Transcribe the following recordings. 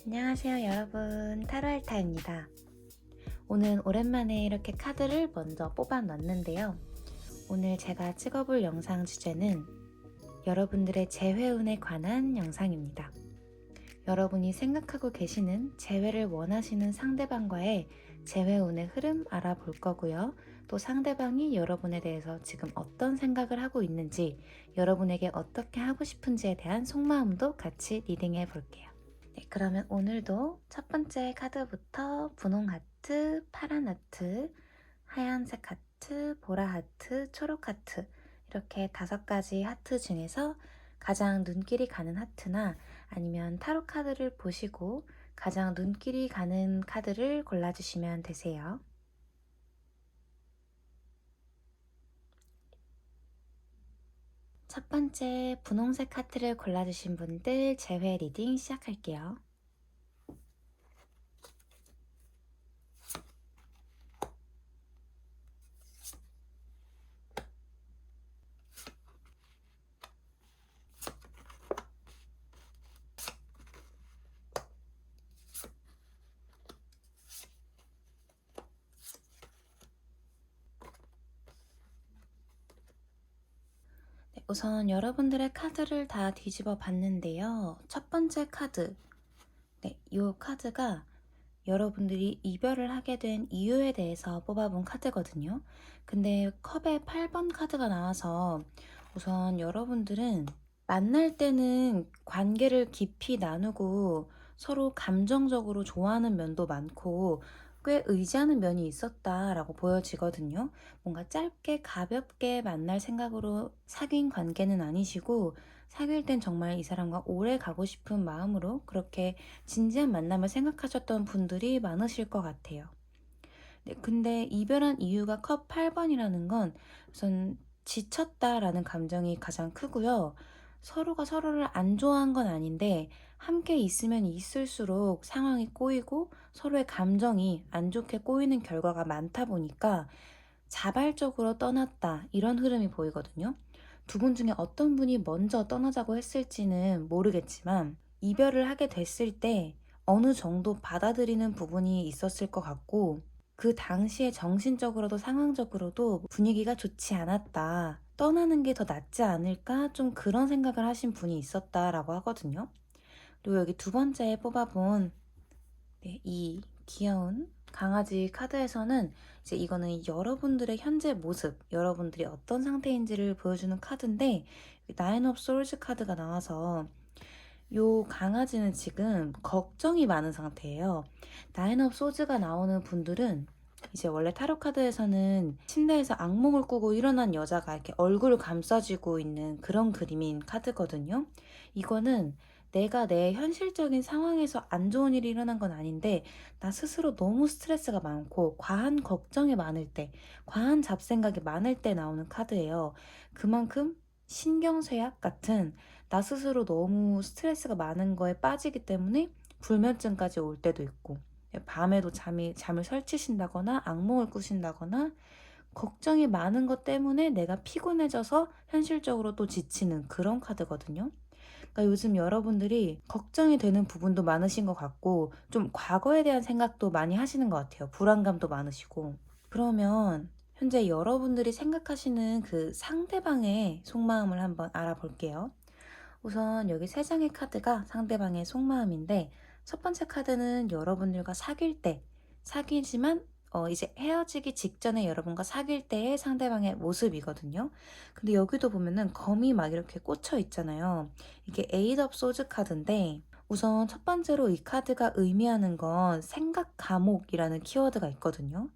안녕하세요 여러분, 타로알타입니다. 오늘 오랜만에 이렇게 카드를 먼저 뽑아 놨는데요. 오늘 제가 찍어볼 영상 주제는 여러분들의 재회운에 관한 영상입니다. 여러분이 생각하고 계시는 재회를 원하시는 상대방과의 재회운의 흐름 알아볼 거고요. 또 상대방이 여러분에 대해서 지금 어떤 생각을 하고 있는지, 여러분에게 어떻게 하고 싶은지에 대한 속마음도 같이 리딩해 볼게요. 네, 그러면 오늘도 첫 번째 카드부터 분홍 하트, 파란 하트, 하얀색 하트, 보라 하트, 초록 하트, 이렇게 5가지 하트 중에서 가장 눈길이 가는 하트나 아니면 타로 카드를 보시고 가장 눈길이 가는 카드를 골라주시면 되세요. 첫 번째 분홍색 하트를 골라주신 분들 재회 리딩 시작할게요. 네, 우선 여러분들의 카드를 다 뒤집어 봤는데요. 첫 번째 카드, 네, 이 카드가 여러분들이 이별을 하게 된 이유에 대해서 뽑아본 카드거든요. 근데 컵에 8번 카드가 나와서 우선 여러분들은 만날 때는 관계를 깊이 나누고 서로 감정적으로 좋아하는 면도 많고 꽤 의지하는 면이 있었다라고 보여지거든요. 뭔가 짧게 가볍게 만날 생각으로 사귄 관계는 아니시고, 사귈 땐 정말 이 사람과 오래 가고 싶은 마음으로 그렇게 진지한 만남을 생각하셨던 분들이 많으실 것 같아요. 네, 근데 이별한 이유가 컵 8번이라는 건 우선 지쳤다라는 감정이 가장 크고요. 서로가 서로를 안 좋아한 건 아닌데 함께 있으면 있을수록 상황이 꼬이고 서로의 감정이 안 좋게 꼬이는 결과가 많다 보니까 자발적으로 떠났다, 이런 흐름이 보이거든요. 두 분 중에 어떤 분이 먼저 떠나자고 했을지는 모르겠지만 이별을 하게 됐을 때 어느 정도 받아들이는 부분이 있었을 것 같고, 그 당시에 정신적으로도 상황적으로도 분위기가 좋지 않았다, 떠나는 게 더 낫지 않을까, 좀 그런 생각을 하신 분이 있었다라고 하거든요. 그리고 여기 두 번째에 뽑아본, 네, 이 귀여운 강아지 카드에서는 이제 이거는 여러분들의 현재 모습, 여러분들이 어떤 상태인지를 보여주는 카드인데, 나인 오브 솔즈 카드가 나와서 요 강아지는 지금 걱정이 많은 상태예요. 나인 오브 소즈가 나오는 분들은 이제 원래 타로 카드에서는 침대에서 악몽을 꾸고 일어난 여자가 이렇게 얼굴을 감싸쥐고 있는 그런 그림인 카드거든요. 이거는 내가 내 현실적인 상황에서 안 좋은 일이 일어난 건 아닌데 나 스스로 너무 스트레스가 많고 과한 걱정이 많을 때, 과한 잡생각이 많을 때 나오는 카드예요. 그만큼 신경쇠약 같은, 나 스스로 너무 스트레스가 많은 거에 빠지기 때문에 불면증까지 올 때도 있고, 밤에도 잠을 설치신다거나 악몽을 꾸신다거나 걱정이 많은 것 때문에 내가 피곤해져서 현실적으로 또 지치는 그런 카드거든요. 그러니까 요즘 여러분들이 걱정이 되는 부분도 많으신 것 같고 좀 과거에 대한 생각도 많이 하시는 것 같아요. 불안감도 많으시고. 그러면 현재 여러분들이 생각하시는 그 상대방의 속마음을 한번 알아볼게요. 우선 여기 3장의 카드가 상대방의 속마음인데, 첫 번째 카드는 여러분들과 사귈 때, 사귀지만 이제 헤어지기 직전에 여러분과 사귈 때의 상대방의 모습이거든요. 근데 여기도 보면은 검이 막 이렇게 꽂혀 있잖아요. 이게 에잇 업 소즈 카드인데, 우선 첫 번째로 이 카드가 의미하는 건 생각 감옥이라는 키워드가 있거든요.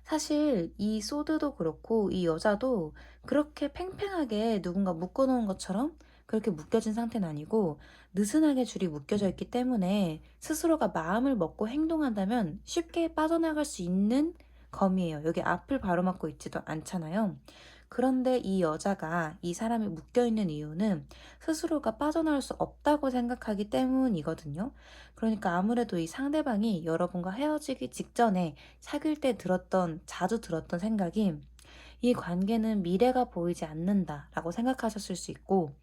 사실 이 소드도 그렇고 이 여자도 그렇게 팽팽하게 누군가 묶어놓은 것처럼 그렇게 묶여진 상태는 아니고, 느슨하게 줄이 묶여져 있기 때문에 스스로가 마음을 먹고 행동한다면 쉽게 빠져나갈 수 있는 검이에요. 여기 앞을 바로막고 있지도 않잖아요. 그런데 이 여자가 이 사람이 묶여있는 이유는 스스로가 빠져나올 수 없다고 생각하기 때문이거든요. 그러니까 아무래도 이 상대방이 여러분과 헤어지기 직전에 사귈 때 자주 들었던 생각이 이 관계는 미래가 보이지 않는다라고 생각하셨을 수 있고,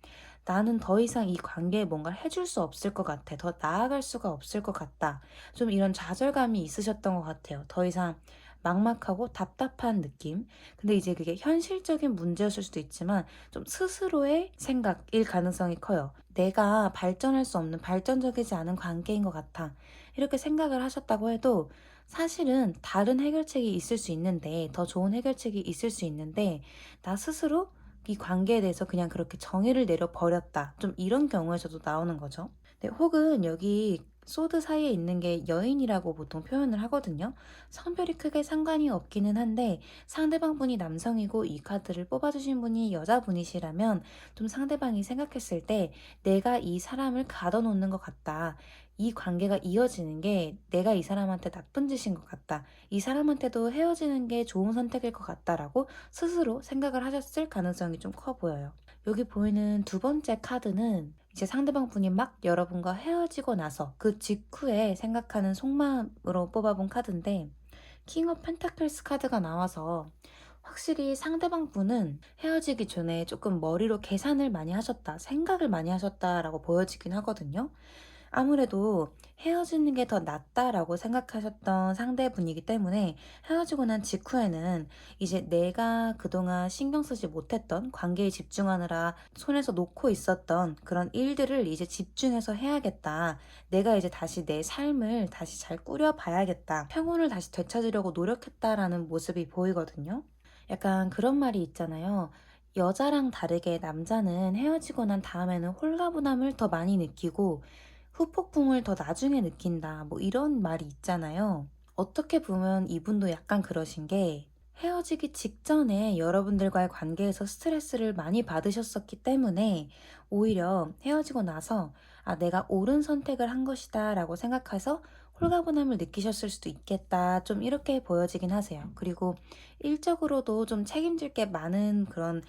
나는 더 이상 이 관계에 뭔가를 해줄 수 없을 것 같아. 더 나아갈 수가 없을 것 같다. 좀 이런 좌절감이 있으셨던 것 같아요. 더 이상 막막하고 답답한 느낌. 근데 이제 그게 현실적인 문제였을 수도 있지만 좀 스스로의 생각일 가능성이 커요. 내가 발전할 수 없는 발전적이지 않은 관계인 것 같아. 이렇게 생각을 하셨다고 해도 사실은 다른 해결책이 있을 수 있는데, 더 좋은 해결책이 있을 수 있는데, 나 스스로 이 관계에 대해서 그냥 그렇게 정의를 내려 버렸다. 좀 이런 경우에서도 나오는 거죠. 네, 혹은 여기 소드 사이에 있는 게 여인이라고 보통 표현을 하거든요. 성별이 크게 상관이 없기는 한데 상대방 분이 남성이고 이 카드를 뽑아주신 분이 여자분이시라면 좀 상대방이 생각했을 때 내가 이 사람을 가둬놓는 것 같다. 이 관계가 이어지는 게 내가 이 사람한테 나쁜 짓인 것 같다. 이 사람한테도 헤어지는 게 좋은 선택일 것 같다라고 스스로 생각을 하셨을 가능성이 좀 커 보여요. 여기 보이는 두 번째 카드는 이제 상대방 분이 막 여러분과 헤어지고 나서 그 직후에 생각하는 속마음으로 뽑아본 카드인데 킹 오브 펜타클스 카드가 나와서 확실히 상대방 분은 헤어지기 전에 조금 머리로 계산을 많이 하셨다, 생각을 많이 하셨다라고 보여지긴 하거든요. 아무래도 헤어지는 게 더 낫다라고 생각하셨던 상대분이기 때문에 헤어지고 난 직후에는 이제 내가 그동안 신경 쓰지 못했던 관계에 집중하느라 손에서 놓고 있었던 그런 일들을 이제 집중해서 해야겠다. 내가 이제 다시 내 삶을 다시 잘 꾸려봐야겠다. 평온을 다시 되찾으려고 노력했다라는 모습이 보이거든요. 약간 그런 말이 있잖아요. 여자랑 다르게 남자는 헤어지고 난 다음에는 홀가분함을 더 많이 느끼고 후폭풍을 더 나중에 느낀다. 뭐 이런 말이 있잖아요. 어떻게 보면 이분도 약간 그러신 게 헤어지기 직전에 여러분들과의 관계에서 스트레스를 많이 받으셨었기 때문에 오히려 헤어지고 나서 아, 내가 옳은 선택을 한 것이다 라고 생각해서 홀가분함을 느끼셨을 수도 있겠다. 좀 이렇게 보여지긴 하세요. 그리고 일적으로도 좀 책임질 게 많은 그런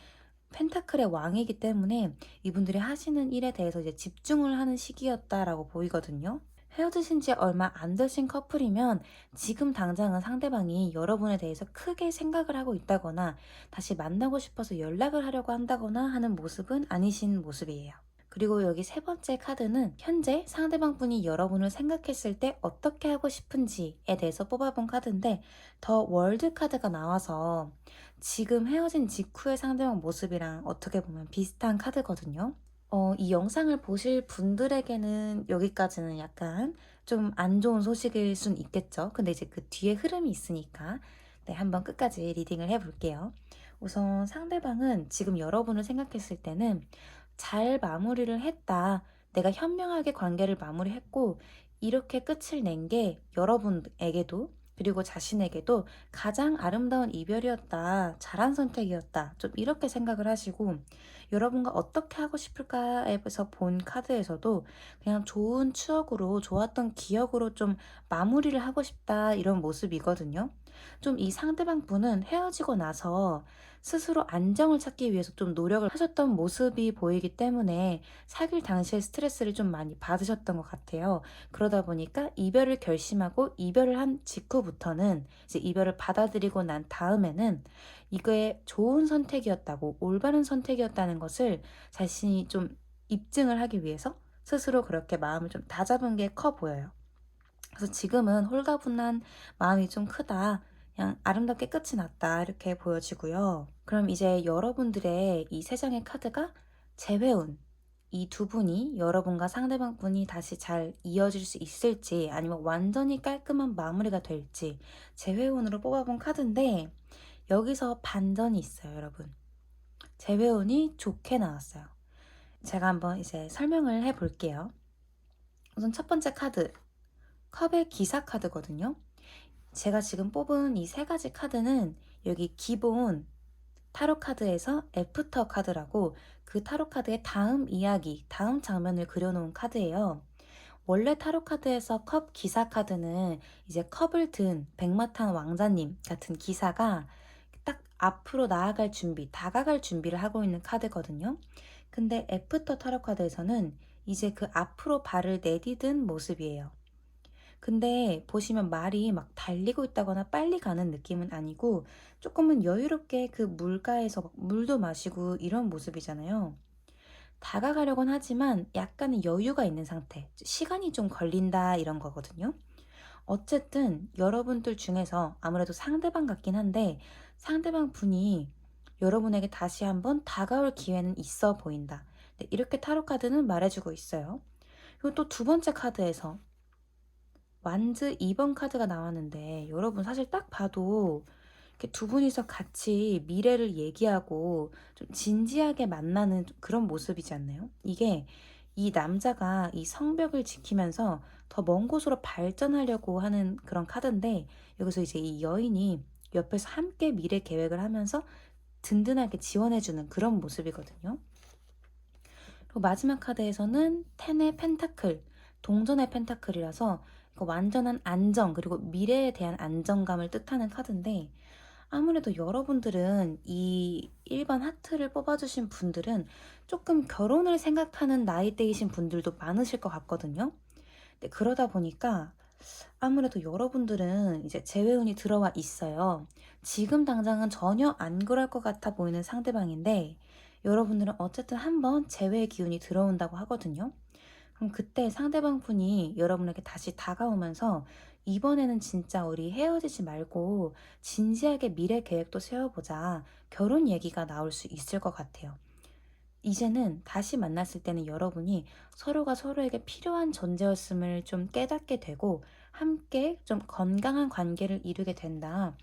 펜타클의 왕이기 때문에 이분들이 하시는 일에 대해서 이제 집중을 하는 시기였다라고 보이거든요. 헤어지신 지 얼마 안 되신 커플이면 지금 당장은 상대방이 여러분에 대해서 크게 생각을 하고 있다거나 다시 만나고 싶어서 연락을 하려고 한다거나 하는 모습은 아니신 모습이에요. 그리고 여기 세 번째 카드는 현재 상대방 분이 여러분을 생각했을 때 어떻게 하고 싶은지에 대해서 뽑아본 카드인데 더 월드 카드가 나와서 지금 헤어진 직후의 상대방 모습이랑 어떻게 보면 비슷한 카드거든요. 이 영상을 보실 분들에게는 여기까지는 약간 좀 안 좋은 소식일 순 있겠죠. 근데 이제 그 뒤에 흐름이 있으니까 네, 한번 끝까지 리딩을 해볼게요. 우선 상대방은 지금 여러분을 생각했을 때는 잘 마무리를 했다. 내가 현명하게 관계를 마무리했고 이렇게 끝을 낸 게 여러분에게도 그리고 자신에게도 가장 아름다운 이별이었다. 잘한 선택이었다. 좀 이렇게 생각을 하시고 여러분과 어떻게 하고 싶을까에서 본 카드에서도 그냥 좋은 추억으로 좋았던 기억으로 좀 마무리를 하고 싶다 이런 모습이거든요. 좀 이 상대방 분은 헤어지고 나서 스스로 안정을 찾기 위해서 좀 노력을 하셨던 모습이 보이기 때문에 사귈 당시에 스트레스를 좀 많이 받으셨던 것 같아요. 그러다 보니까 이별을 결심하고 이별을 한 직후부터는 이제 이별을 받아들이고 난 다음에는 이게 좋은 선택이었다고 올바른 선택이었다는 것을 자신이 좀 입증을 하기 위해서 스스로 그렇게 마음을 좀 다잡은 게 커 보여요. 그래서 지금은 홀가분한 마음이 좀 크다. 그냥 아름답게 끝이 났다. 이렇게 보여지고요. 그럼 이제 여러분들의 이 세 장의 카드가 재회운, 이 두 분이 여러분과 상대방 분이 다시 잘 이어질 수 있을지 아니면 완전히 깔끔한 마무리가 될지 재회운으로 뽑아본 카드인데 여기서 반전이 있어요, 여러분. 재회운이 좋게 나왔어요. 제가 한번 이제 설명을 해볼게요. 우선 첫 번째 카드, 컵의 기사 카드거든요. 제가 지금 뽑은 이 세 가지 카드는 여기 기본 타로 카드에서 애프터 카드라고 그 타로 카드의 다음 이야기, 다음 장면을 그려놓은 카드예요. 원래 타로 카드에서 컵 기사 카드는 이제 컵을 든 백마탄 왕자님 같은 기사가 딱 앞으로 나아갈 준비, 다가갈 준비를 하고 있는 카드거든요. 근데 애프터 타로 카드에서는 이제 그 앞으로 발을 내디딘 모습이에요. 근데 보시면 말이 막 달리고 있다거나 빨리 가는 느낌은 아니고 조금은 여유롭게 그 물가에서 막 물도 마시고 이런 모습이잖아요. 다가가려고는 하지만 약간의 여유가 있는 상태, 시간이 좀 걸린다 이런 거거든요. 어쨌든 여러분들 중에서 아무래도 상대방 같긴 한데 상대방 분이 여러분에게 다시 한번 다가올 기회는 있어 보인다. 네, 이렇게 타로 카드는 말해주고 있어요. 그리고 또 두 번째 카드에서 완즈 2번 카드가 나왔는데 여러분 사실 딱 봐도 이렇게 두 분이서 같이 미래를 얘기하고 좀 진지하게 만나는 그런 모습이지 않나요? 이게 이 남자가 이 성벽을 지키면서 더 먼 곳으로 발전하려고 하는 그런 카드인데 여기서 이제 이 여인이 옆에서 함께 미래 계획을 하면서 든든하게 지원해주는 그런 모습이거든요. 그리고 마지막 카드에서는 텐의 펜타클, 동전의 펜타클이라서 이거 완전한 안정 그리고 미래에 대한 안정감을 뜻하는 카드인데 아무래도 여러분들은 이 1번 하트를 뽑아주신 분들은 조금 결혼을 생각하는 나이대이신 분들도 많으실 것 같거든요. 네, 그러다 보니까 아무래도 여러분들은 이제 재회운이 들어와 있어요. 지금 당장은 전혀 안 그럴 것 같아 보이는 상대방인데 여러분들은 어쨌든 한번 재회의 기운이 들어온다고 하거든요. 그럼 그때 상대방 분이 여러분에게 다시 다가오면서 이번에는 진짜 우리 헤어지지 말고 진지하게 미래 계획도 세워보자. 결혼 얘기가 나올 수 있을 것 같아요. 이제는 다시 만났을 때는 여러분이 서로가 서로에게 필요한 존재였음을 좀 깨닫게 되고 함께 좀 건강한 관계를 이루게 된다.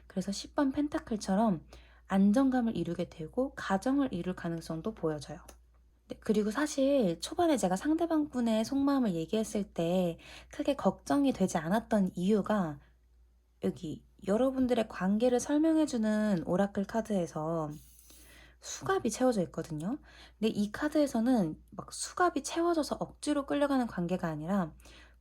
그래서 10번 펜타클처럼 안정감을 이루게 되고 가정을 이룰 가능성도 보여져요. 네, 그리고 사실 초반에 제가 상대방 분의 속마음을 얘기했을 때 크게 걱정이 되지 않았던 이유가 여기 여러분들의 관계를 설명해주는 오라클 카드에서 수갑이 채워져 있거든요. 근데 이 카드에서는 막 수갑이 채워져서 억지로 끌려가는 관계가 아니라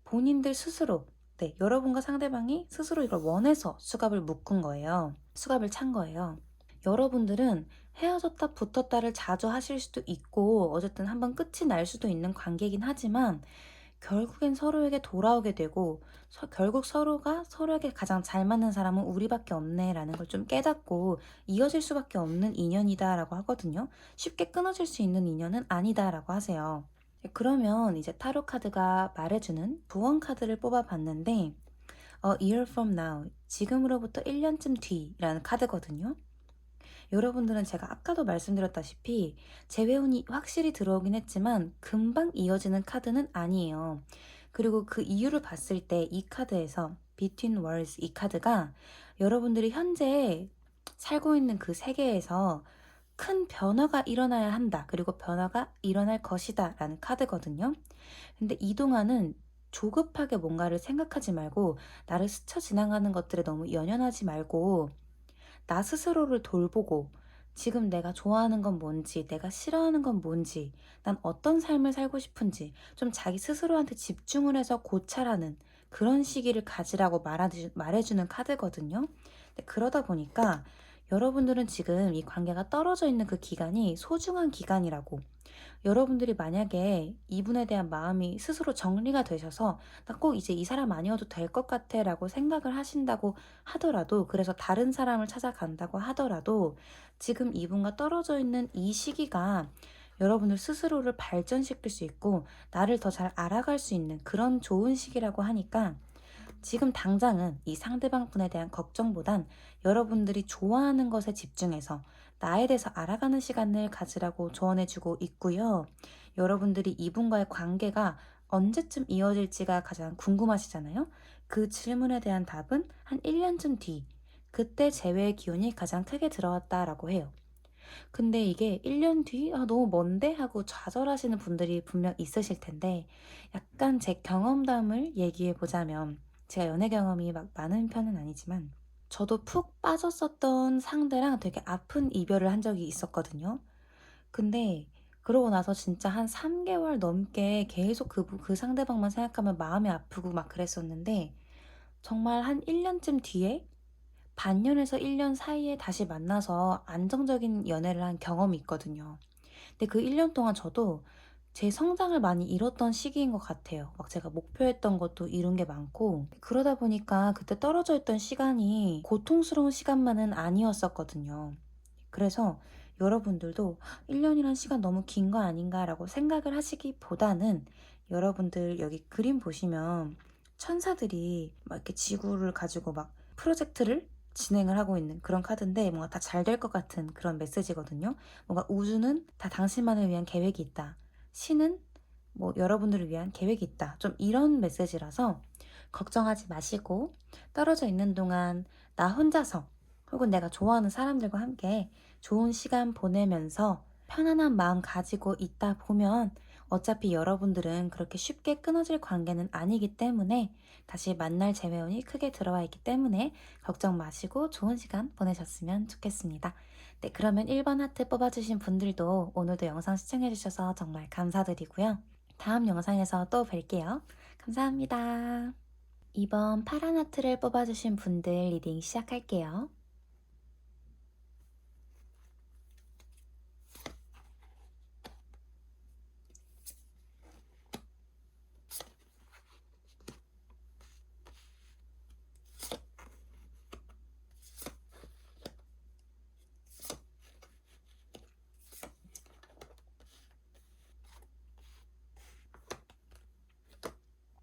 본인들 스스로, 네, 여러분과 상대방이 스스로 이걸 원해서 수갑을 묶은 거예요. 수갑을 찬 거예요. 여러분들은 헤어졌다 붙었다를 자주 하실 수도 있고 어쨌든 한번 끝이 날 수도 있는 관계이긴 하지만 결국엔 서로에게 돌아오게 되고 결국 서로가 서로에게 가장 잘 맞는 사람은 우리밖에 없네 라는 걸 좀 깨닫고 이어질 수밖에 없는 인연이다 라고 하거든요. 쉽게 끊어질 수 있는 인연은 아니다 라고 하세요. 그러면 이제 타로 카드가 말해주는 부원 카드를 뽑아봤는데 A year from now, 지금으로부터 1년쯤 뒤라는 카드거든요. 여러분들은 제가 아까도 말씀드렸다시피 재회운이 확실히 들어오긴 했지만 금방 이어지는 카드는 아니에요. 그리고 그 이유를 봤을 때 이 카드에서 Between Worlds 이 카드가 여러분들이 현재 살고 있는 그 세계에서 큰 변화가 일어나야 한다. 그리고 변화가 일어날 것이다. 라는 카드거든요. 근데 이동안은 조급하게 뭔가를 생각하지 말고 나를 스쳐 지나가는 것들에 너무 연연하지 말고 나 스스로를 돌보고 지금 내가 좋아하는 건 뭔지, 내가 싫어하는 건 뭔지, 난 어떤 삶을 살고 싶은지 좀 자기 스스로한테 집중을 해서 고찰하는 그런 시기를 가지라고 말해주는 카드거든요. 그러다 보니까 여러분들은 지금 이 관계가 떨어져 있는 그 기간이 소중한 기간이라고 여러분들이 만약에 이분에 대한 마음이 스스로 정리가 되셔서 나 꼭 이제 이 사람 아니어도 될 것 같아 라고 생각을 하신다고 하더라도 그래서 다른 사람을 찾아간다고 하더라도 지금 이분과 떨어져 있는 이 시기가 여러분들 스스로를 발전시킬 수 있고 나를 더 잘 알아갈 수 있는 그런 좋은 시기라고 하니까 지금 당장은 이 상대방 분에 대한 걱정보단 여러분들이 좋아하는 것에 집중해서 나에 대해서 알아가는 시간을 가지라고 조언해주고 있고요. 여러분들이 이분과의 관계가 언제쯤 이어질지가 가장 궁금하시잖아요. 그 질문에 대한 답은 한 1년쯤 뒤, 그때 재회의 기운이 가장 크게 들어왔다라고 해요. 근데 이게 1년 뒤? 아, 너무 먼데? 하고 좌절하시는 분들이 분명 있으실 텐데 약간 제 경험담을 얘기해 보자면 제가 연애 경험이 막 많은 편은 아니지만 저도 푹 빠졌었던 상대랑 되게 아픈 이별을 한 적이 있었거든요. 근데 그러고 나서 진짜 한 3개월 넘게 계속 그 상대방만 생각하면 마음이 아프고 막 그랬었는데 정말 한 1년쯤 뒤에 반년에서 1년 사이에 다시 만나서 안정적인 연애를 한 경험이 있거든요. 근데 그 1년 동안 저도 제 성장을 많이 잃었던 시기인 것 같아요. 막 제가 목표했던 것도 이룬 게 많고 그러다 보니까 그때 떨어져 있던 시간이 고통스러운 시간만은 아니었었거든요. 그래서 여러분들도 1년이란 시간 너무 긴 거 아닌가라고 생각을 하시기보다는 여러분들 여기 그림 보시면 천사들이 막 이렇게 지구를 가지고 막 프로젝트를 진행을 하고 있는 그런 카드인데 뭔가 다 잘 될 것 같은 그런 메시지거든요. 뭔가 우주는 다 당신만을 위한 계획이 있다. 신은 뭐 여러분들을 위한 계획이 있다. 좀 이런 메시지라서 걱정하지 마시고 떨어져 있는 동안 나 혼자서 혹은 내가 좋아하는 사람들과 함께 좋은 시간 보내면서 편안한 마음 가지고 있다 보면 어차피 여러분들은 그렇게 쉽게 끊어질 관계는 아니기 때문에 다시 만날 재회원이 크게 들어와 있기 때문에 걱정 마시고 좋은 시간 보내셨으면 좋겠습니다. 네, 그러면 1번 하트 뽑아주신 분들도 오늘도 영상 시청해주셔서 정말 감사드리고요. 다음 영상에서 또 뵐게요. 감사합니다. 2번 파란 하트를 뽑아주신 분들 리딩 시작할게요.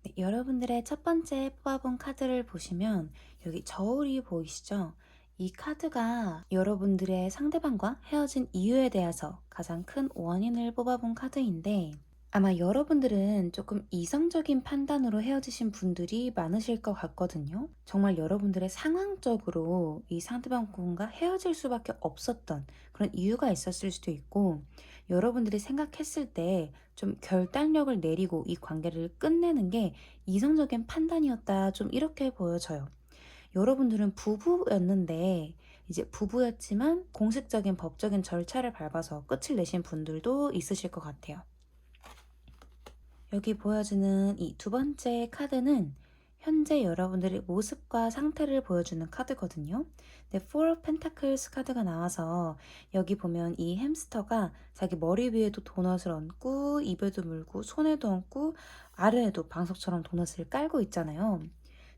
네, 여러분들의 첫 번째 뽑아본 카드를 보시면 여기 저울이 보이시죠? 이 카드가 여러분들의 상대방과 헤어진 이유에 대해서 가장 큰 원인을 뽑아본 카드인데 아마 여러분들은 조금 이성적인 판단으로 헤어지신 분들이 많으실 것 같거든요. 정말 여러분들의 상황적으로 이 상대방 분과 헤어질 수밖에 없었던 그런 이유가 있었을 수도 있고 여러분들이 생각했을 때 좀 결단력을 내리고 이 관계를 끝내는 게 이성적인 판단이었다. 좀 이렇게 보여져요. 여러분들은 부부였는데 이제 부부였지만 공식적인 법적인 절차를 밟아서 끝을 내신 분들도 있으실 것 같아요. 여기 보여주는 이 두 번째 카드는 현재 여러분들의 모습과 상태를 보여주는 카드거든요. 네, Four of Pentacles 카드가 나와서 여기 보면 이 햄스터가 자기 머리 위에도 도넛을 얹고 입에도 물고 손에도 얹고 아래에도 방석처럼 도넛을 깔고 있잖아요.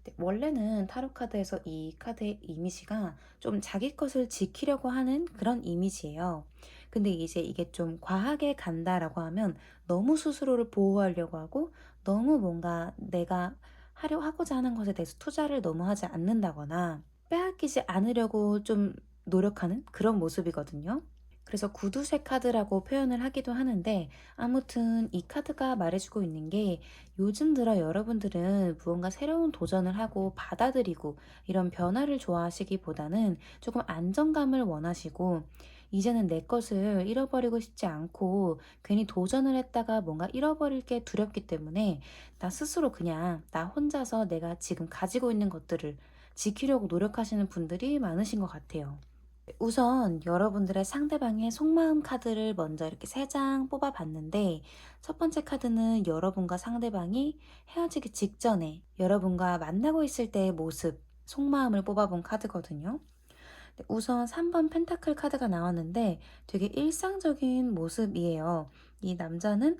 네, 원래는 타로 카드에서 이 카드의 이미지가 좀 자기 것을 지키려고 하는 그런 이미지예요. 근데 이제 이게 좀 과하게 간다라고 하면 너무 스스로를 보호하려고 하고 너무 뭔가 내가 하고자 하는 것에 대해서 투자를 너무 하지 않는다거나 빼앗기지 않으려고 좀 노력하는 그런 모습이거든요. 그래서 구두쇠 카드라고 표현을 하기도 하는데 아무튼 이 카드가 말해주고 있는 게 요즘 들어 여러분들은 무언가 새로운 도전을 하고 받아들이고 이런 변화를 좋아하시기보다는 조금 안정감을 원하시고 이제는 내 것을 잃어버리고 싶지 않고 괜히 도전을 했다가 뭔가 잃어버릴 게 두렵기 때문에 나 스스로 그냥 나 혼자서 내가 지금 가지고 있는 것들을 지키려고 노력하시는 분들이 많으신 것 같아요. 우선 여러분들의 상대방의 속마음 카드를 먼저 이렇게 3장 뽑아봤는데 첫 번째 카드는 여러분과 상대방이 헤어지기 직전에 여러분과 만나고 있을 때의 모습, 속마음을 뽑아본 카드거든요. 네, 우선 3번 펜타클 카드가 나왔는데 되게 일상적인 모습이에요. 이 남자는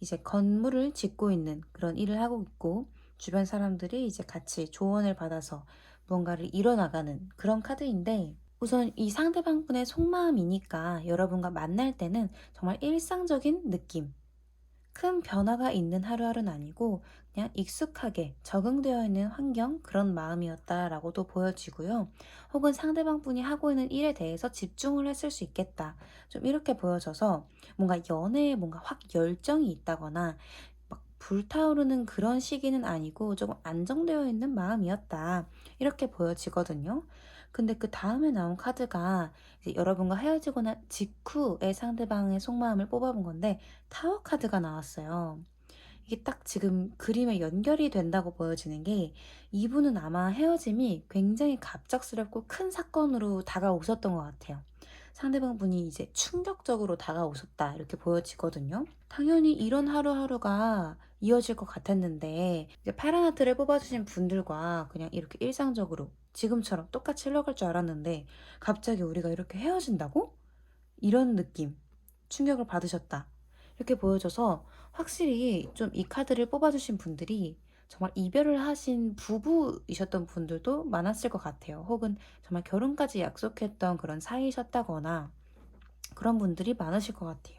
이제 건물을 짓고 있는 그런 일을 하고 있고 주변 사람들이 이제 같이 조언을 받아서 무언가를 이뤄나가는 그런 카드인데 우선 이 상대방분의 속마음이니까 여러분과 만날 때는 정말 일상적인 느낌, 큰 변화가 있는 하루하루는 아니고 그냥 익숙하게 적응되어 있는 환경 그런 마음이었다라고도 보여지고요. 혹은 상대방 분이 하고 있는 일에 대해서 집중을 했을 수 있겠다. 좀 이렇게 보여져서 뭔가 연애에 뭔가 확 열정이 있다거나 막 불타오르는 그런 시기는 아니고 조금 안정되어 있는 마음이었다. 이렇게 보여지거든요. 근데 그 다음에 나온 카드가 이제 여러분과 헤어지고 난 직후에 상대방의 속마음을 뽑아본 건데 타워 카드가 나왔어요. 이게 딱 지금 그림에 연결이 된다고 보여지는 게 이분은 아마 헤어짐이 굉장히 갑작스럽고 큰 사건으로 다가오셨던 것 같아요. 상대방 분이 이제 충격적으로 다가오셨다 이렇게 보여지거든요. 당연히 이런 하루하루가 이어질 것 같았는데 이제 파란 하트를 뽑아주신 분들과 그냥 이렇게 일상적으로 지금처럼 똑같이 흘러갈 줄 알았는데 갑자기 우리가 이렇게 헤어진다고? 이런 느낌, 충격을 받으셨다. 이렇게 보여져서 확실히 좀 이 카드를 뽑아주신 분들이 정말 이별을 하신 부부이셨던 분들도 많았을 것 같아요. 혹은 정말 결혼까지 약속했던 그런 사이셨다거나 그런 분들이 많으실 것 같아요.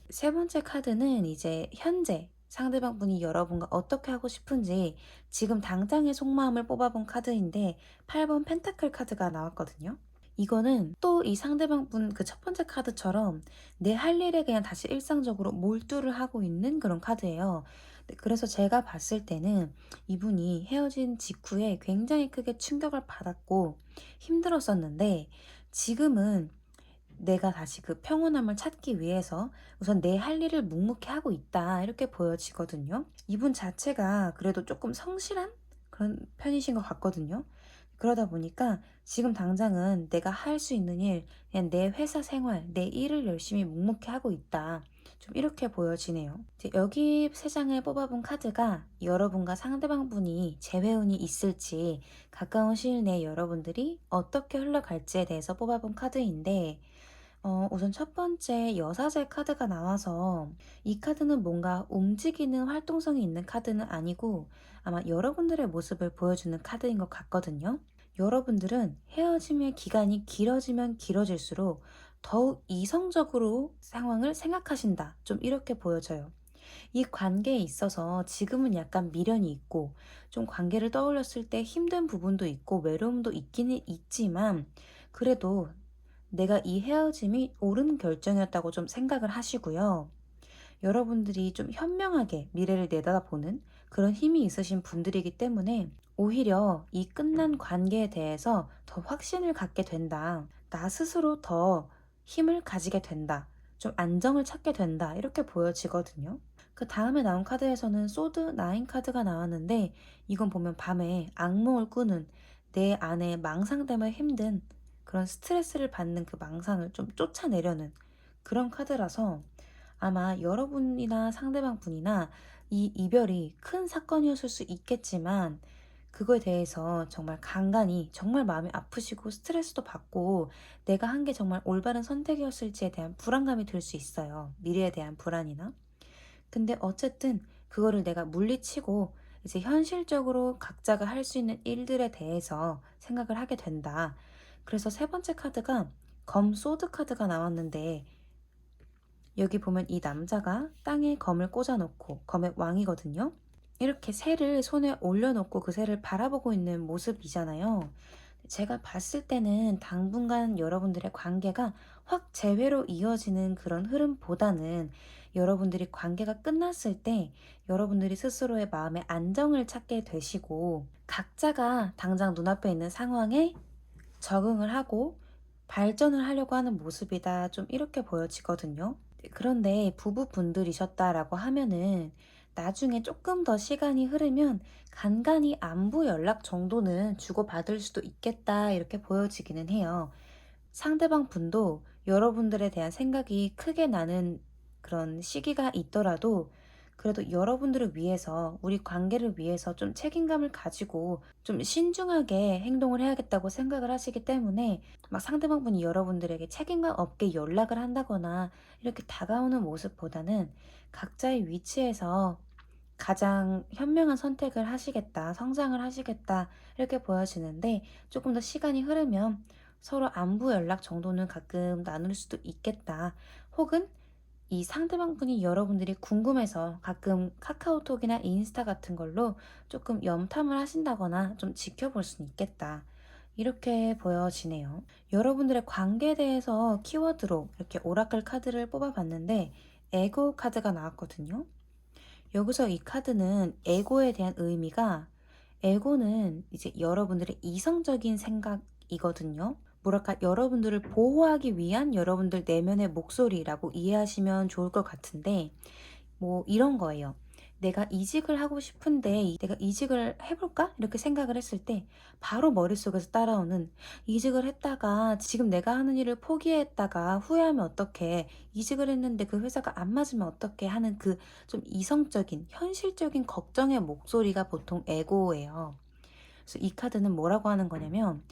세 번째 카드는 이제 현재 상대방 분이 여러분과 어떻게 하고 싶은지 지금 당장의 속마음을 뽑아본 카드인데 8번 펜타클 카드가 나왔거든요. 이거는 또 이 상대방 분 그 첫 번째 카드처럼 내 할 일에 그냥 다시 일상적으로 몰두를 하고 있는 그런 카드예요. 네, 그래서 제가 봤을 때는 이분이 헤어진 직후에 굉장히 크게 충격을 받았고 힘들었었는데 지금은 내가 다시 그 평온함을 찾기 위해서 우선 내 할 일을 묵묵히 하고 있다 이렇게 보여지거든요. 이분 자체가 그래도 조금 성실한 그런 편이신 것 같거든요. 그러다 보니까 지금 당장은 내가 할 수 있는 일, 그냥 내 회사 생활, 내 일을 열심히 묵묵히 하고 있다. 좀 이렇게 보여지네요. 이제 여기 세 장을 뽑아본 카드가 여러분과 상대방 분이 재회운이 있을지 가까운 시일 내에 여러분들이 어떻게 흘러갈지에 대해서 뽑아본 카드인데 우선 첫 번째 여사제 카드가 나와서 이 카드는 뭔가 움직이는 활동성이 있는 카드는 아니고 아마 여러분들의 모습을 보여주는 카드인 것 같거든요. 여러분들은 헤어짐의 기간이 길어지면 길어질수록 더욱 이성적으로 상황을 생각하신다. 좀 이렇게 보여져요. 이 관계에 있어서 지금은 약간 미련이 있고 좀 관계를 떠올렸을 때 힘든 부분도 있고 외로움도 있기는 있지만 그래도 내가 이 헤어짐이 옳은 결정이었다고 좀 생각을 하시고요. 여러분들이 좀 현명하게 미래를 내다보는 그런 힘이 있으신 분들이기 때문에 오히려 이 끝난 관계에 대해서 더 확신을 갖게 된다. 나 스스로 더 힘을 가지게 된다. 좀 안정을 찾게 된다. 이렇게 보여지거든요. 그 다음에 나온 카드에서는 소드 나인 카드가 나왔는데 이건 보면 밤에 악몽을 꾸는 내 안에 망상 때문에 힘든 그런 스트레스를 받는 그 망상을 좀 쫓아내려는 그런 카드라서 아마 여러분이나 상대방 분이나 이 이별이 큰 사건이었을 수 있겠지만 그거에 대해서 정말 간간히 정말 마음이 아프시고 스트레스도 받고 내가 한 게 정말 올바른 선택이었을지에 대한 불안감이 들 수 있어요. 미래에 대한 불안이나. 근데 어쨌든 그거를 내가 물리치고 이제 현실적으로 각자가 할 수 있는 일들에 대해서 생각을 하게 된다. 그래서 세 번째 카드가 검 소드 카드가 나왔는데 여기 보면 이 남자가 땅에 검을 꽂아놓고 검의 왕이거든요. 이렇게 새를 손에 올려놓고 그 새를 바라보고 있는 모습이잖아요. 제가 봤을 때는 당분간 여러분들의 관계가 확 재회로 이어지는 그런 흐름보다는 여러분들이 관계가 끝났을 때 여러분들이 스스로의 마음의 안정을 찾게 되시고 각자가 당장 눈앞에 있는 상황에 적응을 하고 발전을 하려고 하는 모습이다. 좀 이렇게 보여지거든요. 그런데 부부분들이셨다라고 하면은 나중에 조금 더 시간이 흐르면 간간히 안부 연락 정도는 주고받을 수도 있겠다. 이렇게 보여지기는 해요. 상대방 분도 여러분들에 대한 생각이 크게 나는 그런 시기가 있더라도 그래도 여러분들을 위해서, 우리 관계를 위해서 좀 책임감을 가지고 좀 신중하게 행동을 해야겠다고 생각을 하시기 때문에 막 상대방 분이 여러분들에게 책임감 없게 연락을 한다거나 이렇게 다가오는 모습보다는 각자의 위치에서 가장 현명한 선택을 하시겠다, 성장을 하시겠다, 이렇게 보여지는데 조금 더 시간이 흐르면 서로 안부 연락 정도는 가끔 나눌 수도 있겠다. 혹은 이 상대방 분이 여러분들이 궁금해서 가끔 카카오톡이나 인스타 같은 걸로 조금 염탐을 하신다거나 좀 지켜볼 수는 있겠다. 이렇게 보여지네요. 여러분들의 관계에 대해서 키워드로 이렇게 오라클 카드를 뽑아봤는데 에고 카드가 나왔거든요. 여기서 이 카드는 에고에 대한 의미가 에고는 이제 여러분들의 이성적인 생각이거든요. 뭐랄까, 여러분들을 보호하기 위한 여러분들 내면의 목소리라고 이해하시면 좋을 것 같은데, 뭐 이런 거예요. 내가 이직을 하고 싶은데 내가 이직을 해볼까? 이렇게 생각을 했을 때 바로 머릿속에서 따라오는 이직을 했다가 지금 내가 하는 일을 포기했다가 후회하면 어떡해. 이직을 했는데 그 회사가 안 맞으면 어떡해 하는 그 좀 이성적인 현실적인 걱정의 목소리가 보통 에고예요. 그래서 이 카드는 뭐라고 하는 거냐면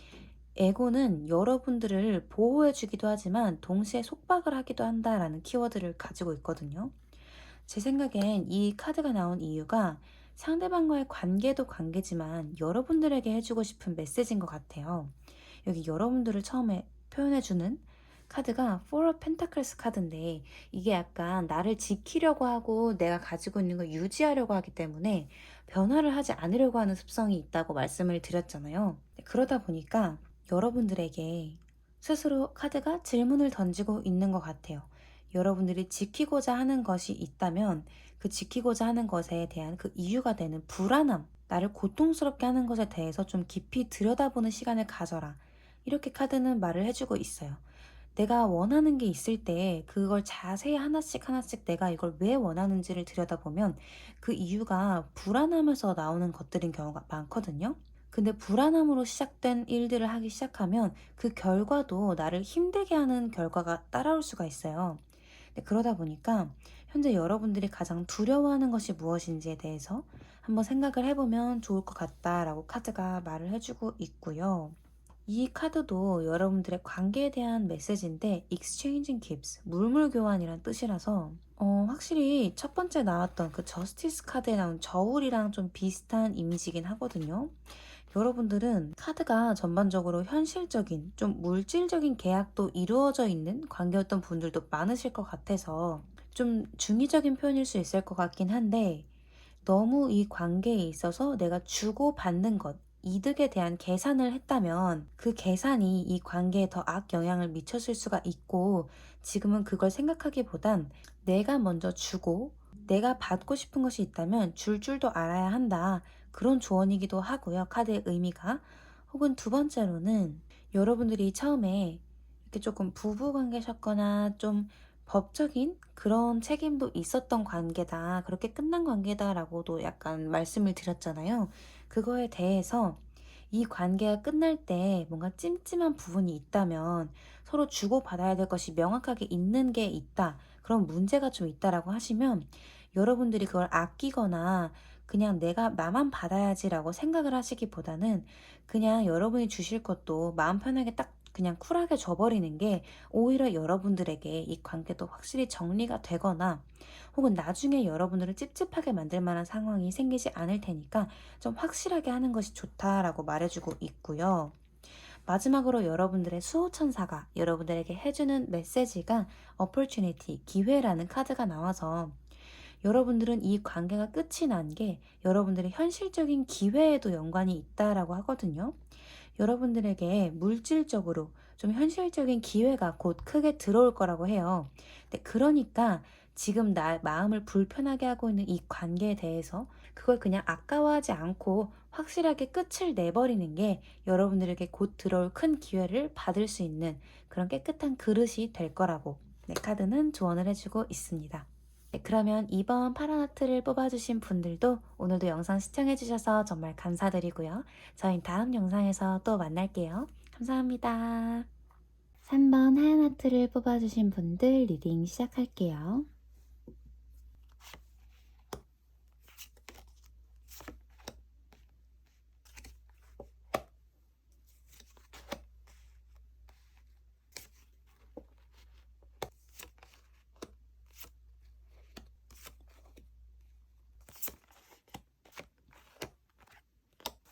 에고는 여러분들을 보호해주기도 하지만 동시에 속박을 하기도 한다라는 키워드를 가지고 있거든요. 제 생각엔 이 카드가 나온 이유가 상대방과의 관계도 관계지만 여러분들에게 해주고 싶은 메시지인 것 같아요. 여기 여러분들을 처음에 표현해주는 카드가 Four of Pentacles 카드인데 이게 약간 나를 지키려고 하고 내가 가지고 있는 걸 유지하려고 하기 때문에 변화를 하지 않으려고 하는 습성이 있다고 말씀을 드렸잖아요. 그러다 보니까 여러분들에게 스스로 카드가 질문을 던지고 있는 것 같아요. 여러분들이 지키고자 하는 것이 있다면 그 지키고자 하는 것에 대한 그 이유가 되는 불안함, 나를 고통스럽게 하는 것에 대해서 좀 깊이 들여다보는 시간을 가져라. 이렇게 카드는 말을 해주고 있어요. 내가 원하는 게 있을 때 그걸 자세히 하나씩 하나씩 내가 이걸 왜 원하는지를 들여다보면 그 이유가 불안함에서 나오는 것들인 경우가 많거든요. 근데 불안함으로 시작된 일들을 하기 시작하면 그 결과도 나를 힘들게 하는 결과가 따라올 수가 있어요. 그러다 보니까 현재 여러분들이 가장 두려워하는 것이 무엇인지에 대해서 한번 생각을 해보면 좋을 것 같다라고 카드가 말을 해주고 있고요. 이 카드도 여러분들의 관계에 대한 메시지인데 exchanging gifts, 물물 교환이란 뜻이라서 확실히 첫 번째 나왔던 그 저스티스 카드에 나온 저울이랑 좀 비슷한 이미지긴 하거든요. 여러분들은 카드가 전반적으로 현실적인, 좀 물질적인 계약도 이루어져 있는 관계였던 분들도 많으실 것 같아서 좀 중의적인 표현일 수 있을 것 같긴 한데 너무 이 관계에 있어서 내가 주고받는 것, 이득에 대한 계산을 했다면 그 계산이 이 관계에 더 악영향을 미쳤을 수가 있고 지금은 그걸 생각하기보단 내가 먼저 주고 내가 받고 싶은 것이 있다면 줄 줄도 알아야 한다. 그런 조언이기도 하고요. 카드의 의미가. 혹은 두 번째로는 여러분들이 처음에 이렇게 조금 부부관계셨거나 좀 법적인 그런 책임도 있었던 관계다. 그렇게 끝난 관계다라고도 약간 말씀을 드렸잖아요. 그거에 대해서 이 관계가 끝날 때 뭔가 찜찜한 부분이 있다면 서로 주고받아야 될 것이 명확하게 있는 게 있다. 그런 문제가 좀 있다라고 하시면 여러분들이 그걸 아끼거나 그냥 내가 나만 받아야지라고 생각을 하시기보다는 그냥 여러분이 주실 것도 마음 편하게 딱 그냥 쿨하게 줘버리는 게 오히려 여러분들에게 이 관계도 확실히 정리가 되거나 혹은 나중에 여러분들을 찝찝하게 만들 만한 상황이 생기지 않을 테니까 좀 확실하게 하는 것이 좋다라고 말해주고 있고요. 마지막으로 여러분들의 수호천사가 여러분들에게 해주는 메시지가 opportunity, 기회라는 카드가 나와서 여러분들은 이 관계가 끝이 난 게 여러분들의 현실적인 기회에도 연관이 있다라고 하거든요. 여러분들에게 물질적으로 좀 현실적인 기회가 곧 크게 들어올 거라고 해요. 그러니까 지금 나 마음을 불편하게 하고 있는 이 관계에 대해서 그걸 그냥 아까워하지 않고 확실하게 끝을 내버리는 게 여러분들에게 곧 들어올 큰 기회를 받을 수 있는 그런 깨끗한 그릇이 될 거라고 카드는 조언을 해주고 있습니다. 그러면 이번 파란 하트를 뽑아주신 분들도 오늘도 영상 시청해주셔서 정말 감사드리고요. 저희 다음 영상에서 또 만날게요. 감사합니다. 3번 하얀 하트를 뽑아주신 분들 리딩 시작할게요.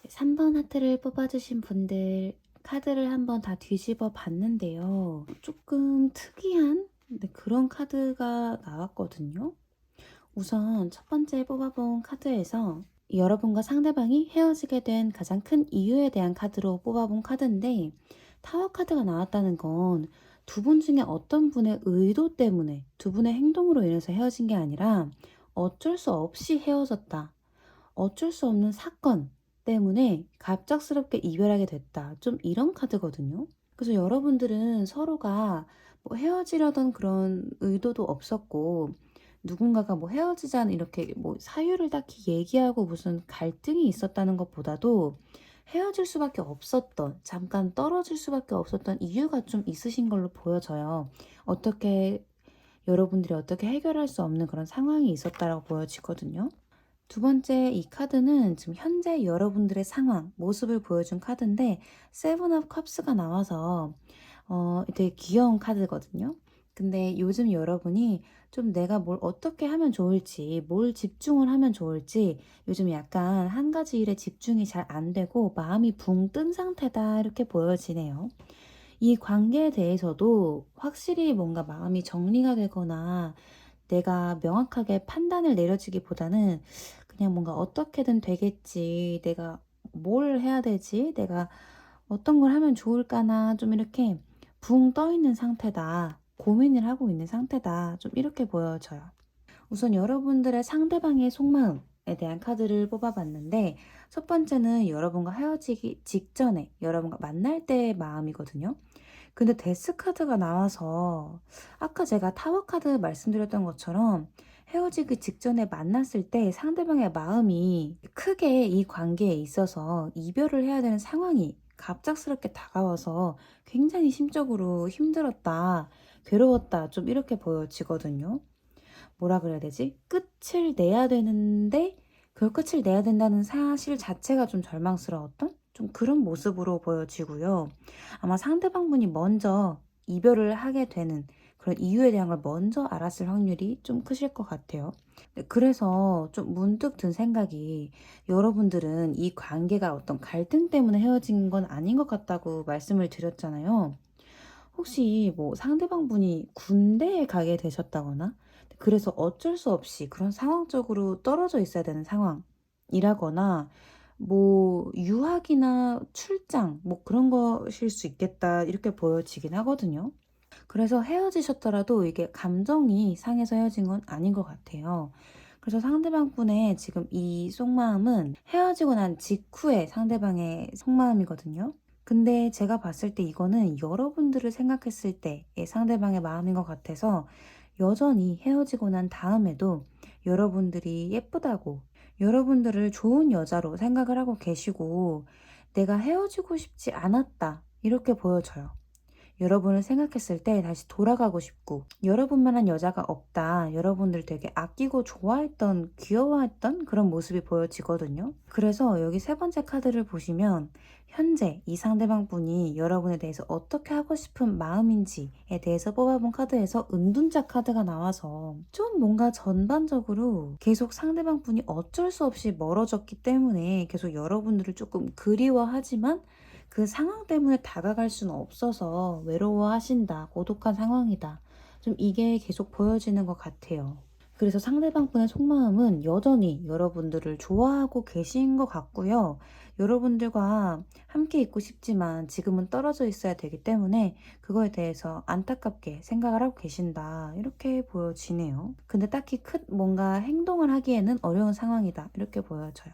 3번 하트를 뽑아주신 분들 카드를 한번 다 뒤집어 봤는데요. 조금 특이한 그런 카드가 나왔거든요. 우선 첫 번째 뽑아본 카드에서 여러분과 상대방이 헤어지게 된 가장 큰 이유에 대한 카드로 뽑아본 카드인데 타워 카드가 나왔다는 건 두 분 중에 어떤 분의 의도 때문에 두 분의 행동으로 인해서 헤어진 게 아니라 어쩔 수 없이 헤어졌다. 어쩔 수 없는 사건 때문에 갑작스럽게 이별하게 됐다. 좀 이런 카드거든요. 그래서 여러분들은 서로가 뭐 헤어지려던 그런 의도도 없었고 누군가가 뭐 헤어지자는 이렇게 뭐 사유를 딱히 얘기하고 무슨 갈등이 있었다는 것보다도 헤어질 수밖에 없었던, 잠깐 떨어질 수밖에 없었던 이유가 좀 있으신 걸로 보여져요. 어떻게 여러분들이 어떻게 해결할 수 없는 그런 상황이 있었다라고 보여지거든요. 두 번째 이 카드는 지금 현재 여러분들의 상황, 모습을 보여준 카드인데 세븐 오브 컵스가 나와서 되게 귀여운 카드거든요. 근데 요즘 여러분이 좀 내가 뭘 어떻게 하면 좋을지, 뭘 집중을 하면 좋을지 요즘 약간 한 가지 일에 집중이 잘 안 되고 마음이 붕 뜬 상태다 이렇게 보여지네요. 이 관계에 대해서도 확실히 뭔가 마음이 정리가 되거나 내가 명확하게 판단을 내려지기보다는 그냥 뭔가 '어떻게든 되겠지. 내가 뭘 해야 되지? 내가 어떤 걸 하면 좋을까나.' 좀 이렇게 붕 떠 있는 상태다. 고민을 하고 있는 상태다. 좀 이렇게 보여져요. 우선 여러분들의 상대방의 속마음에 대한 카드를 뽑아봤는데 첫 번째는 여러분과 헤어지기 직전에 여러분과 만날 때의 마음이거든요. 근데 데스 카드가 나와서 아까 제가 타워 카드 말씀드렸던 것처럼 헤어지기 직전에 만났을 때 상대방의 마음이 크게 이 관계에 있어서 이별을 해야 되는 상황이 갑작스럽게 다가와서 굉장히 심적으로 힘들었다, 괴로웠다, 좀 이렇게 보여지거든요. 뭐라 그래야 되지? 끝을 내야 되는데 그 끝을 내야 된다는 사실 자체가 좀 절망스러웠던 좀 그런 모습으로 보여지고요. 아마 상대방분이 먼저 이별을 하게 되는 그런 이유에 대한 걸 먼저 알았을 확률이 좀 크실 것 같아요. 네, 그래서 좀 문득 든 생각이 여러분들은 이 관계가 어떤 갈등 때문에 헤어진 건 아닌 것 같다고 말씀을 드렸잖아요. 혹시 뭐 상대방분이 군대에 가게 되셨다거나 그래서 어쩔 수 없이 그런 상황적으로 떨어져 있어야 되는 상황이라거나 뭐 유학이나 출장 뭐 그런 것일 수 있겠다 이렇게 보여지긴 하거든요. 그래서 헤어지셨더라도 이게 감정이 상해서 헤어진 건 아닌 것 같아요. 그래서 상대방분의 지금 이 속마음은 헤어지고 난 직후에 상대방의 속마음이거든요. 근데 제가 봤을 때 이거는 여러분들을 생각했을 때의 상대방의 마음인 것 같아서 여전히 헤어지고 난 다음에도 여러분들이 예쁘다고 여러분들을 좋은 여자로 생각을 하고 계시고 내가 헤어지고 싶지 않았다 이렇게 보여져요. 여러분을 생각했을 때 다시 돌아가고 싶고 여러분만한 여자가 없다. 여러분들 되게 아끼고 좋아했던 귀여워했던 그런 모습이 보여지거든요. 그래서 여기 세 번째 카드를 보시면 현재 이 상대방 분이 여러분에 대해서 어떻게 하고 싶은 마음인지에 대해서 뽑아본 카드에서 은둔자 카드가 나와서 좀 뭔가 전반적으로 계속 상대방 분이 어쩔 수 없이 멀어졌기 때문에 계속 여러분들을 조금 그리워하지만 그 상황 때문에 다가갈 수는 없어서 외로워하신다, 고독한 상황이다. 좀 이게 계속 보여지는 것 같아요. 그래서 상대방분의 속마음은 여전히 여러분들을 좋아하고 계신 것 같고요. 여러분들과 함께 있고 싶지만 지금은 떨어져 있어야 되기 때문에 그거에 대해서 안타깝게 생각을 하고 계신다. 이렇게 보여지네요. 근데 딱히 큰 뭔가 행동을 하기에는 어려운 상황이다. 이렇게 보여져요.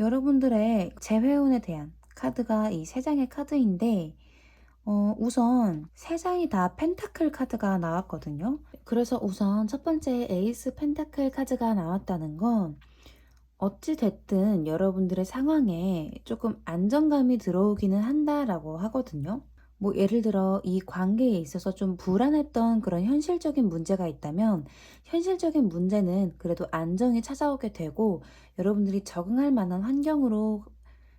여러분들의 재회원에 대한 카드가 이 세 장의 카드인데 우선 세 장이 다 펜타클 카드가 나왔거든요. 그래서 우선 첫 번째 에이스 펜타클 카드가 나왔다는 건 어찌 됐든 여러분들의 상황에 조금 안정감이 들어오기는 한다라고 하거든요. 뭐 예를 들어 이 관계에 있어서 좀 불안했던 그런 현실적인 문제가 있다면 현실적인 문제는 그래도 안정이 찾아오게 되고 여러분들이 적응할 만한 환경으로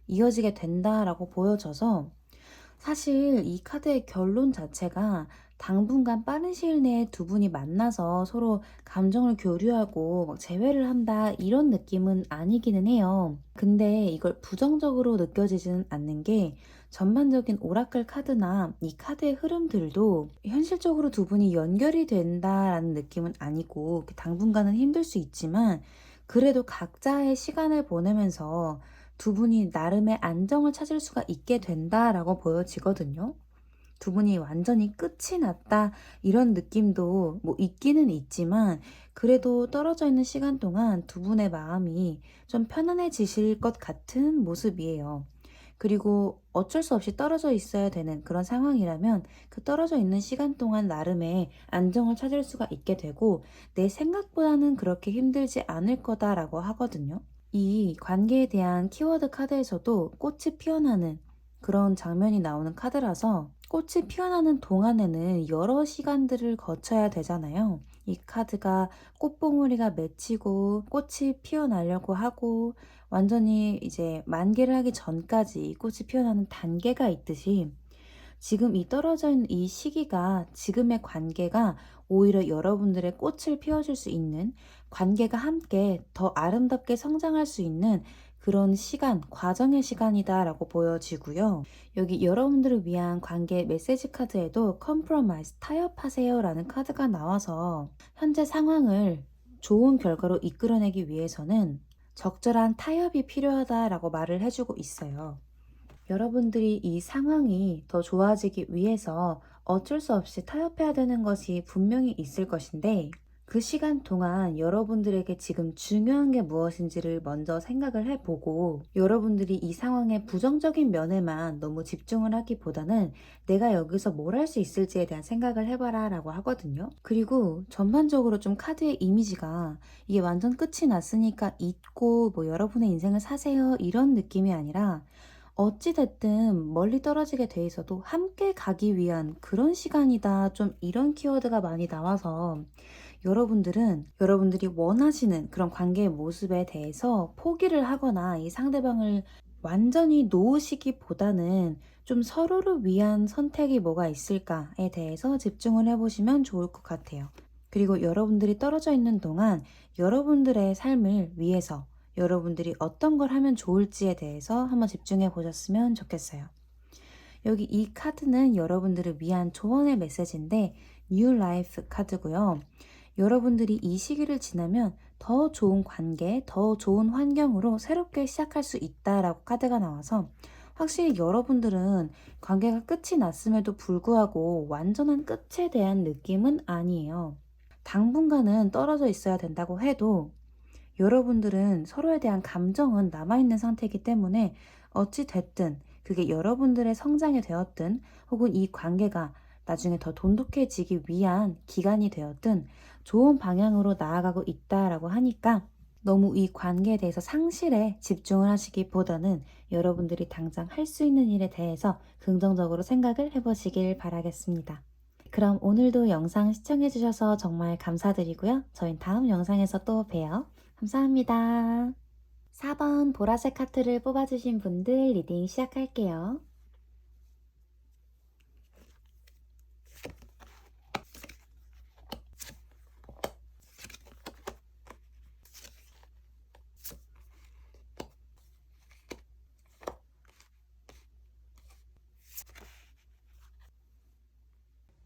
이어지게 된다라고 보여져서 사실 이 카드의 결론 자체가 당분간 빠른 시일 내에 두 분이 만나서 서로 감정을 교류하고 막 재회를 한다 이런 느낌은 아니기는 해요. 근데 이걸 부정적으로 느껴지지는 않는 게 전반적인 오라클 카드나 이 카드의 흐름들도 현실적으로 두 분이 연결이 된다라는 느낌은 아니고 당분간은 힘들 수 있지만 그래도 각자의 시간을 보내면서 두 분이 나름의 안정을 찾을 수가 있게 된다라고 보여지거든요. 두 분이 완전히 끝이 났다 이런 느낌도 뭐 있기는 있지만 그래도 떨어져 있는 시간 동안 두 분의 마음이 좀 편안해지실 것 같은 모습이에요. 그리고 어쩔 수 없이 떨어져 있어야 되는 그런 상황이라면 그 떨어져 있는 시간 동안 나름의 안정을 찾을 수가 있게 되고 내 생각보다는 그렇게 힘들지 않을 거다라고 하거든요. 이 관계에 대한 키워드 카드에서도 꽃이 피어나는 그런 장면이 나오는 카드라서 꽃이 피어나는 동안에는 여러 시간들을 거쳐야 되잖아요. 이 카드가 꽃봉오리가 맺히고 꽃이 피어나려고 하고 완전히 이제 만개를 하기 전까지 이 꽃이 피어나는 단계가 있듯이 지금 이 떨어져 있는 이 시기가 지금의 관계가 오히려 여러분들의 꽃을 피워줄 수 있는 관계가 함께 더 아름답게 성장할 수 있는 그런 시간, 과정의 시간이다라고 보여지고요. 여기 여러분들을 위한 관계 메시지 카드에도 compromise, 타협하세요라는 카드가 나와서 현재 상황을 좋은 결과로 이끌어내기 위해서는 적절한 타협이 필요하다라고 말을 해주고 있어요. 여러분들이 이 상황이 더 좋아지기 위해서 어쩔 수 없이 타협해야 되는 것이 분명히 있을 것인데 그 시간 동안 여러분들에게 지금 중요한 게 무엇인지를 먼저 생각을 해보고 여러분들이 이 상황의 부정적인 면에만 너무 집중을 하기보다는 내가 여기서 뭘 할 수 있을지에 대한 생각을 해봐라 라고 하거든요. 그리고 전반적으로 좀 카드의 이미지가 이게 완전 끝이 났으니까 잊고 뭐 여러분의 인생을 사세요 이런 느낌이 아니라 어찌됐든 멀리 떨어지게 돼 있어도 함께 가기 위한 그런 시간이다. 좀 이런 키워드가 많이 나와서 여러분들은 여러분들이 원하시는 그런 관계의 모습에 대해서 포기를 하거나 이 상대방을 완전히 놓으시기보다는 좀 서로를 위한 선택이 뭐가 있을까에 대해서 집중을 해보시면 좋을 것 같아요. 그리고 여러분들이 떨어져 있는 동안 여러분들의 삶을 위해서 여러분들이 어떤 걸 하면 좋을지에 대해서 한번 집중해 보셨으면 좋겠어요. 여기 이 카드는 여러분들을 위한 조언의 메시지인데 New Life 카드고요. 여러분들이 이 시기를 지나면 더 좋은 관계, 더 좋은 환경으로 새롭게 시작할 수 있다라고 카드가 나와서 확실히 여러분들은 관계가 끝이 났음에도 불구하고 완전한 끝에 대한 느낌은 아니에요. 당분간은 떨어져 있어야 된다고 해도 여러분들은 서로에 대한 감정은 남아있는 상태이기 때문에 어찌 됐든 그게 여러분들의 성장이 되었든 혹은 이 관계가 나중에 더 돈독해지기 위한 기간이 되었든 좋은 방향으로 나아가고 있다라고 하니까 너무 이 관계에 대해서 상실에 집중을 하시기보다는 여러분들이 당장 할 수 있는 일에 대해서 긍정적으로 생각을 해보시길 바라겠습니다. 그럼 오늘도 영상 시청해주셔서 정말 감사드리고요. 저희 다음 영상에서 또 봬요. 감사합니다. 4번 보라색 하트를 뽑아주신 분들 리딩 시작할게요.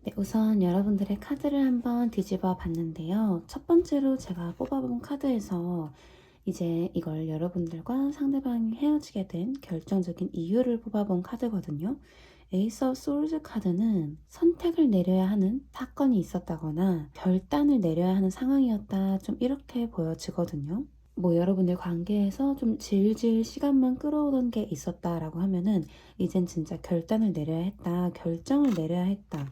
네, 우선 여러분들의 카드를 한번 뒤집어 봤는데요. 첫 번째로 제가 뽑아본 카드에서 이제 이걸 여러분들과 상대방이 헤어지게 된 결정적인 이유를 뽑아본 카드거든요. 에이스 오브 소울즈 카드는 선택을 내려야 하는 사건이 있었다거나 결단을 내려야 하는 상황이었다. 좀 이렇게 보여지거든요. 뭐 여러분들 관계에서 좀 질질 시간만 끌어오던 게 있었다라고 하면은 이젠 진짜 결단을 내려야 했다. 결정을 내려야 했다.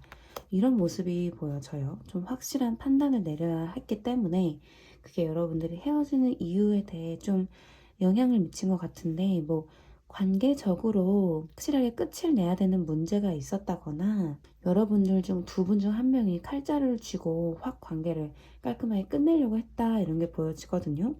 이런 모습이 보여져요. 좀 확실한 판단을 내려야 했기 때문에 그게 여러분들이 헤어지는 이유에 대해 좀 영향을 미친 것 같은데 뭐 관계적으로 확실하게 끝을 내야 되는 문제가 있었다거나 여러분들 중 두 분 중 한 명이 칼자루를 쥐고 확 관계를 깔끔하게 끝내려고 했다 이런 게 보여지거든요.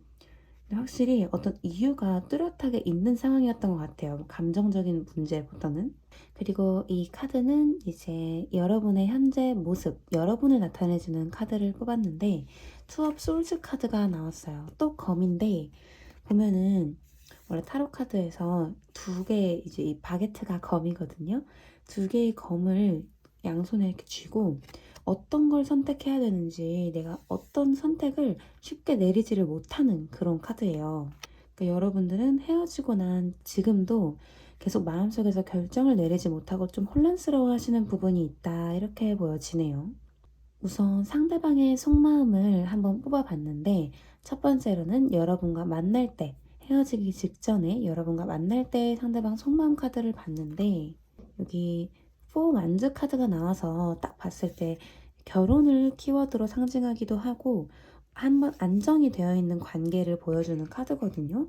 근데 확실히 어떤 이유가 뚜렷하게 있는 상황이었던 것 같아요. 감정적인 문제보다는. 그리고 이 카드는 이제 여러분의 현재 모습, 여러분을 나타내주는 카드를 뽑았는데 투 업 솔즈 카드가 나왔어요. 또 검인데 보면은 원래 타로 카드에서 두 개 이제 이 바게트가 검이거든요. 두 개의 검을 양손에 이렇게 쥐고 어떤 걸 선택해야 되는지 내가 어떤 선택을 쉽게 내리지를 못하는 그런 카드예요. 그러니까 여러분들은 헤어지고 난 지금도 계속 마음속에서 결정을 내리지 못하고 좀 혼란스러워 하시는 부분이 있다 이렇게 보여지네요. 우선 상대방의 속마음을 한번 뽑아봤는데 첫 번째로는 여러분과 만날 때 헤어지기 직전에 여러분과 만날 때 상대방 속마음 카드를 봤는데 여기 4 완즈 카드가 나와서 딱 봤을 때 결혼을 키워드로 상징하기도 하고 한번 안정이 되어 있는 관계를 보여주는 카드거든요.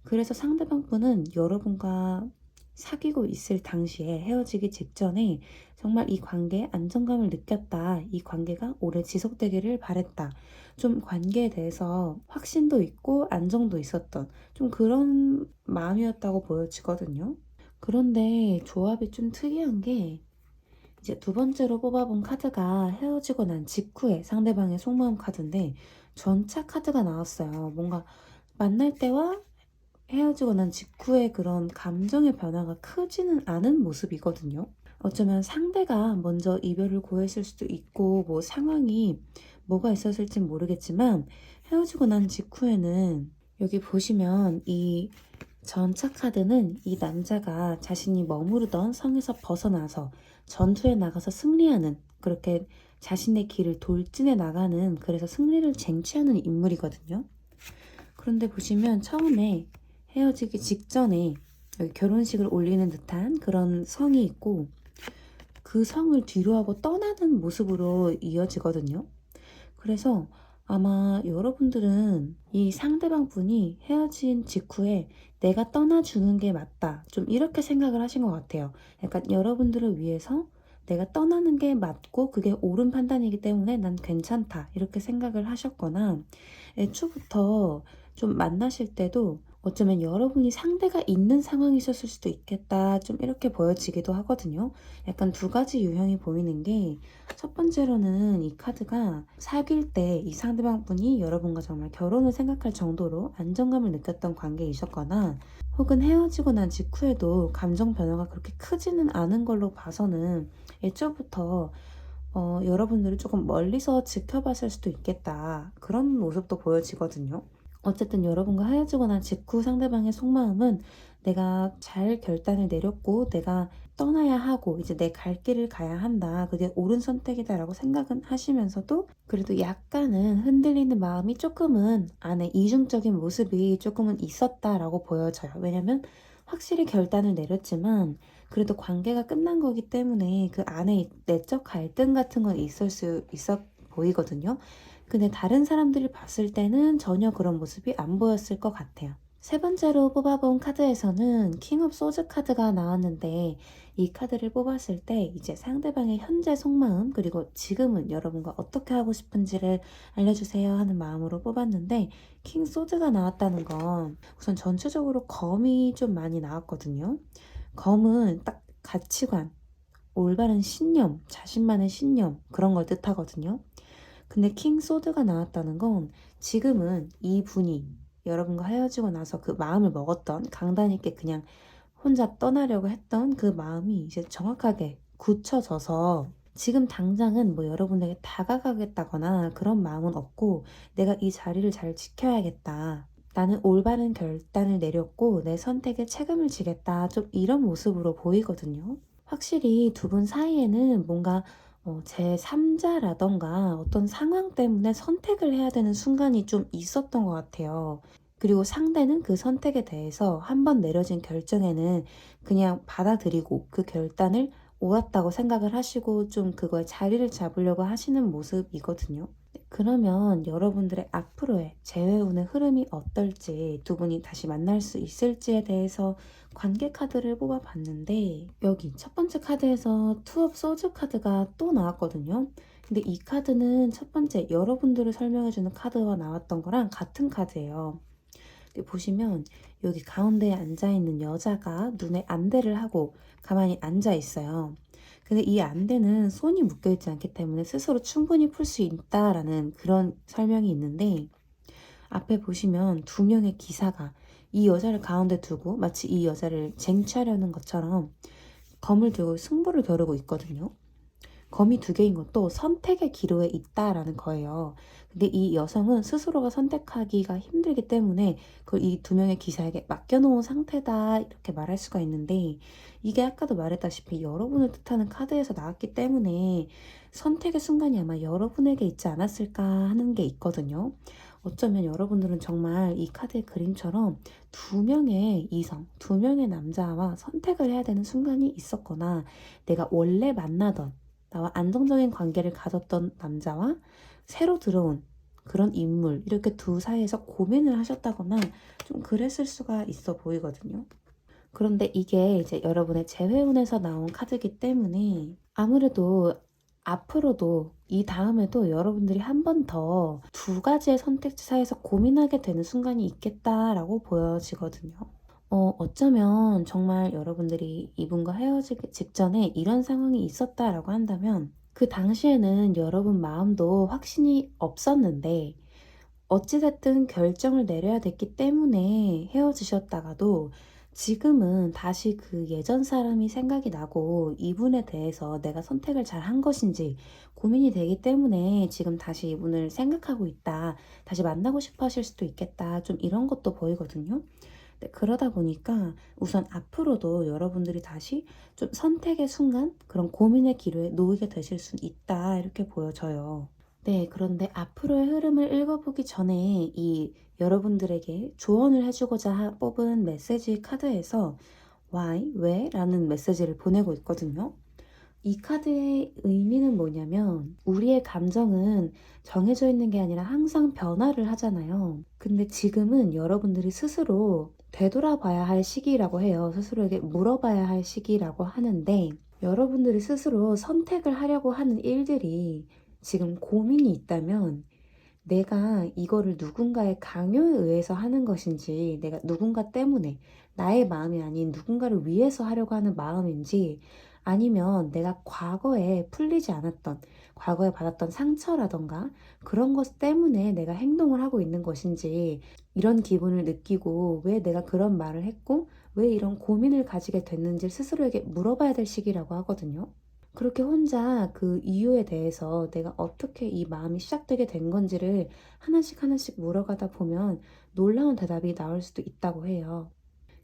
그래서 상대방 분은 여러분과 사귀고 있을 당시에 헤어지기 직전에 정말 이 관계에 안정감을 느꼈다. 이 관계가 오래 지속되기를 바랬다. 좀 관계에 대해서 확신도 있고 안정도 있었던 좀 그런 마음이었다고 보여지거든요. 그런데 조합이 좀 특이한 게 이제 두 번째로 뽑아본 카드가 헤어지고 난 직후에 상대방의 속마음 카드인데 전차 카드가 나왔어요. 뭔가 만날 때와 헤어지고 난 직후에 그런 감정의 변화가 크지는 않은 모습이거든요. 어쩌면 상대가 먼저 이별을 고했을 수도 있고, 뭐 상황이 뭐가 있었을진 모르겠지만, 헤어지고 난 직후에는 여기 보시면 이 전차 카드는 이 남자가 자신이 머무르던 성에서 벗어나서 전투에 나가서 승리하는, 그렇게 자신의 길을 돌진해 나가는, 그래서 승리를 쟁취하는 인물이거든요. 그런데 보시면 처음에 헤어지기 직전에 여기 결혼식을 올리는 듯한 그런 성이 있고, 그 성을 뒤로 하고 떠나는 모습으로 이어지거든요. 그래서 아마 여러분들은 이 상대방 분이 헤어진 직후에 내가 떠나주는 게 맞다, 좀 이렇게 생각을 하신 것 같아요. 약간 여러분들을 위해서 내가 떠나는 게 맞고 그게 옳은 판단이기 때문에 난 괜찮다, 이렇게 생각을 하셨거나, 애초부터 좀 만나실 때도 어쩌면 여러분이 상대가 있는 상황이 있었을 수도 있겠다, 좀 이렇게 보여지기도 하거든요. 약간 두 가지 유형이 보이는 게, 첫 번째로는 이 카드가 사귈 때 이 상대방 분이 여러분과 정말 결혼을 생각할 정도로 안정감을 느꼈던 관계이셨거나, 혹은 헤어지고 난 직후에도 감정 변화가 그렇게 크지는 않은 걸로 봐서는 애초부터 여러분들을 조금 멀리서 지켜봤을 수도 있겠다, 그런 모습도 보여지거든요. 어쨌든 여러분과 헤어지고 난 직후 상대방의 속마음은 내가 잘 결단을 내렸고 내가 떠나야 하고 이제 내 갈 길을 가야 한다, 그게 옳은 선택이다라고 생각은 하시면서도 그래도 약간은 흔들리는 마음이 조금은 안에 이중적인 모습이 조금은 있었다라고 보여져요. 왜냐면 확실히 결단을 내렸지만 그래도 관계가 끝난 거기 때문에 그 안에 내적 갈등 같은 건 있을 수 있어 보이거든요. 근데 다른 사람들이 봤을 때는 전혀 그런 모습이 안 보였을 것 같아요. 세 번째로 뽑아본 카드에서는 킹 오브 소즈 카드가 나왔는데, 이 카드를 뽑았을 때 이제 상대방의 현재 속마음, 그리고 지금은 여러분과 어떻게 하고 싶은지를 알려주세요 하는 마음으로 뽑았는데, 킹 소드가 나왔다는 건 우선 전체적으로 검이 좀 많이 나왔거든요. 검은 딱 가치관, 올바른 신념, 자신만의 신념, 그런 걸 뜻하거든요. 근데 킹 소드가 나왔다는 건 지금은 이분이 여러분과 헤어지고 나서 그 마음을 먹었던, 강단 있게 그냥 혼자 떠나려고 했던 그 마음이 이제 정확하게 굳혀져서 지금 당장은 뭐 여러분에게 다가가겠다거나 그런 마음은 없고, 내가 이 자리를 잘 지켜야겠다, 나는 올바른 결단을 내렸고 내 선택에 책임을 지겠다, 좀 이런 모습으로 보이거든요. 확실히 두 분 사이에는 뭔가 제3자라던가 어떤 상황 때문에 선택을 해야 되는 순간이 좀 있었던 것 같아요. 그리고 상대는 그 선택에 대해서 한 번 내려진 결정에는 그냥 받아들이고 그 결단을 옳았다고 생각을 하시고 좀 그거에 자리를 잡으려고 하시는 모습이거든요. 그러면 여러분들의 앞으로의 재회운의 흐름이 어떨지, 두 분이 다시 만날 수 있을지에 대해서 관계 카드를 뽑아봤는데, 여기 첫 번째 카드에서 투 업 소즈 카드가 또 나왔거든요. 근데 이 카드는 첫 번째 여러분들을 설명해주는 카드와 나왔던 거랑 같은 카드예요. 근데 보시면 여기 가운데에 앉아있는 여자가 눈에 안대를 하고 가만히 앉아 있어요. 근데 이 안대는 손이 묶여있지 않기 때문에 스스로 충분히 풀 수 있다라는 그런 설명이 있는데, 앞에 보시면 두 명의 기사가 이 여자를 가운데 두고 마치 이 여자를 쟁취하려는 것처럼 검을 들고 승부를 겨루고 있거든요. 검이 두 개인 것도 선택의 기로에 있다라는 거예요. 근데 이 여성은 스스로가 선택하기가 힘들기 때문에 그걸 이 두 명의 기사에게 맡겨놓은 상태다, 이렇게 말할 수가 있는데, 이게 아까도 말했다시피 여러분을 뜻하는 카드에서 나왔기 때문에 선택의 순간이 아마 여러분에게 있지 않았을까 하는 게 있거든요. 어쩌면 여러분들은 정말 이 카드의 그림처럼 두 명의 이성, 두 명의 남자와 선택을 해야 되는 순간이 있었거나, 내가 원래 만나던 나와 안정적인 관계를 가졌던 남자와 새로 들어온 그런 인물, 이렇게 두 사이에서 고민을 하셨다거나 좀 그랬을 수가 있어 보이거든요. 그런데 이게 이제 여러분의 재회운에서 나온 카드이기 때문에 아무래도 앞으로도 이 다음에도 여러분들이 한 번 더 두 가지의 선택지 사이에서 고민하게 되는 순간이 있겠다라고 보여지거든요. 어쩌면 정말 여러분들이 이분과 헤어지기 직전에 이런 상황이 있었다라고 한다면 그 당시에는 여러분 마음도 확신이 없었는데 어찌됐든 결정을 내려야 됐기 때문에 헤어지셨다가도 지금은 다시 그 예전 사람이 생각이 나고 이분에 대해서 내가 선택을 잘 한 것인지 고민이 되기 때문에 지금 다시 이분을 생각하고 있다. 다시 만나고 싶어 하실 수도 있겠다. 좀 이런 것도 보이거든요. 네, 그러다 보니까 우선 앞으로도 여러분들이 다시 좀 선택의 순간 그런 고민의 기로에 놓이게 되실 수 있다. 이렇게 보여져요. 네, 그런데 앞으로의 흐름을 읽어보기 전에 이 여러분들에게 조언을 해주고자 뽑은 메시지 카드에서 Why? 왜? 라는 메시지를 보내고 있거든요. 이 카드의 의미는 뭐냐면 우리의 감정은 정해져 있는 게 아니라 항상 변화를 하잖아요. 근데 지금은 여러분들이 스스로 되돌아봐야 할 시기라고 해요. 스스로에게 물어봐야 할 시기라고 하는데 여러분들이 스스로 선택을 하려고 하는 일들이 지금 고민이 있다면 내가 이거를 누군가의 강요에 의해서 하는 것인지, 내가 누군가 때문에 나의 마음이 아닌 누군가를 위해서 하려고 하는 마음인지, 아니면 내가 과거에 풀리지 않았던, 과거에 받았던 상처라던가 그런 것 때문에 내가 행동을 하고 있는 것인지, 이런 기분을 느끼고 왜 내가 그런 말을 했고, 왜 이런 고민을 가지게 됐는지 스스로에게 물어봐야 될 시기라고 하거든요. 그렇게 혼자 그 이유에 대해서 내가 어떻게 이 마음이 시작되게 된 건지를 하나씩 하나씩 물어가다 보면 놀라운 대답이 나올 수도 있다고 해요.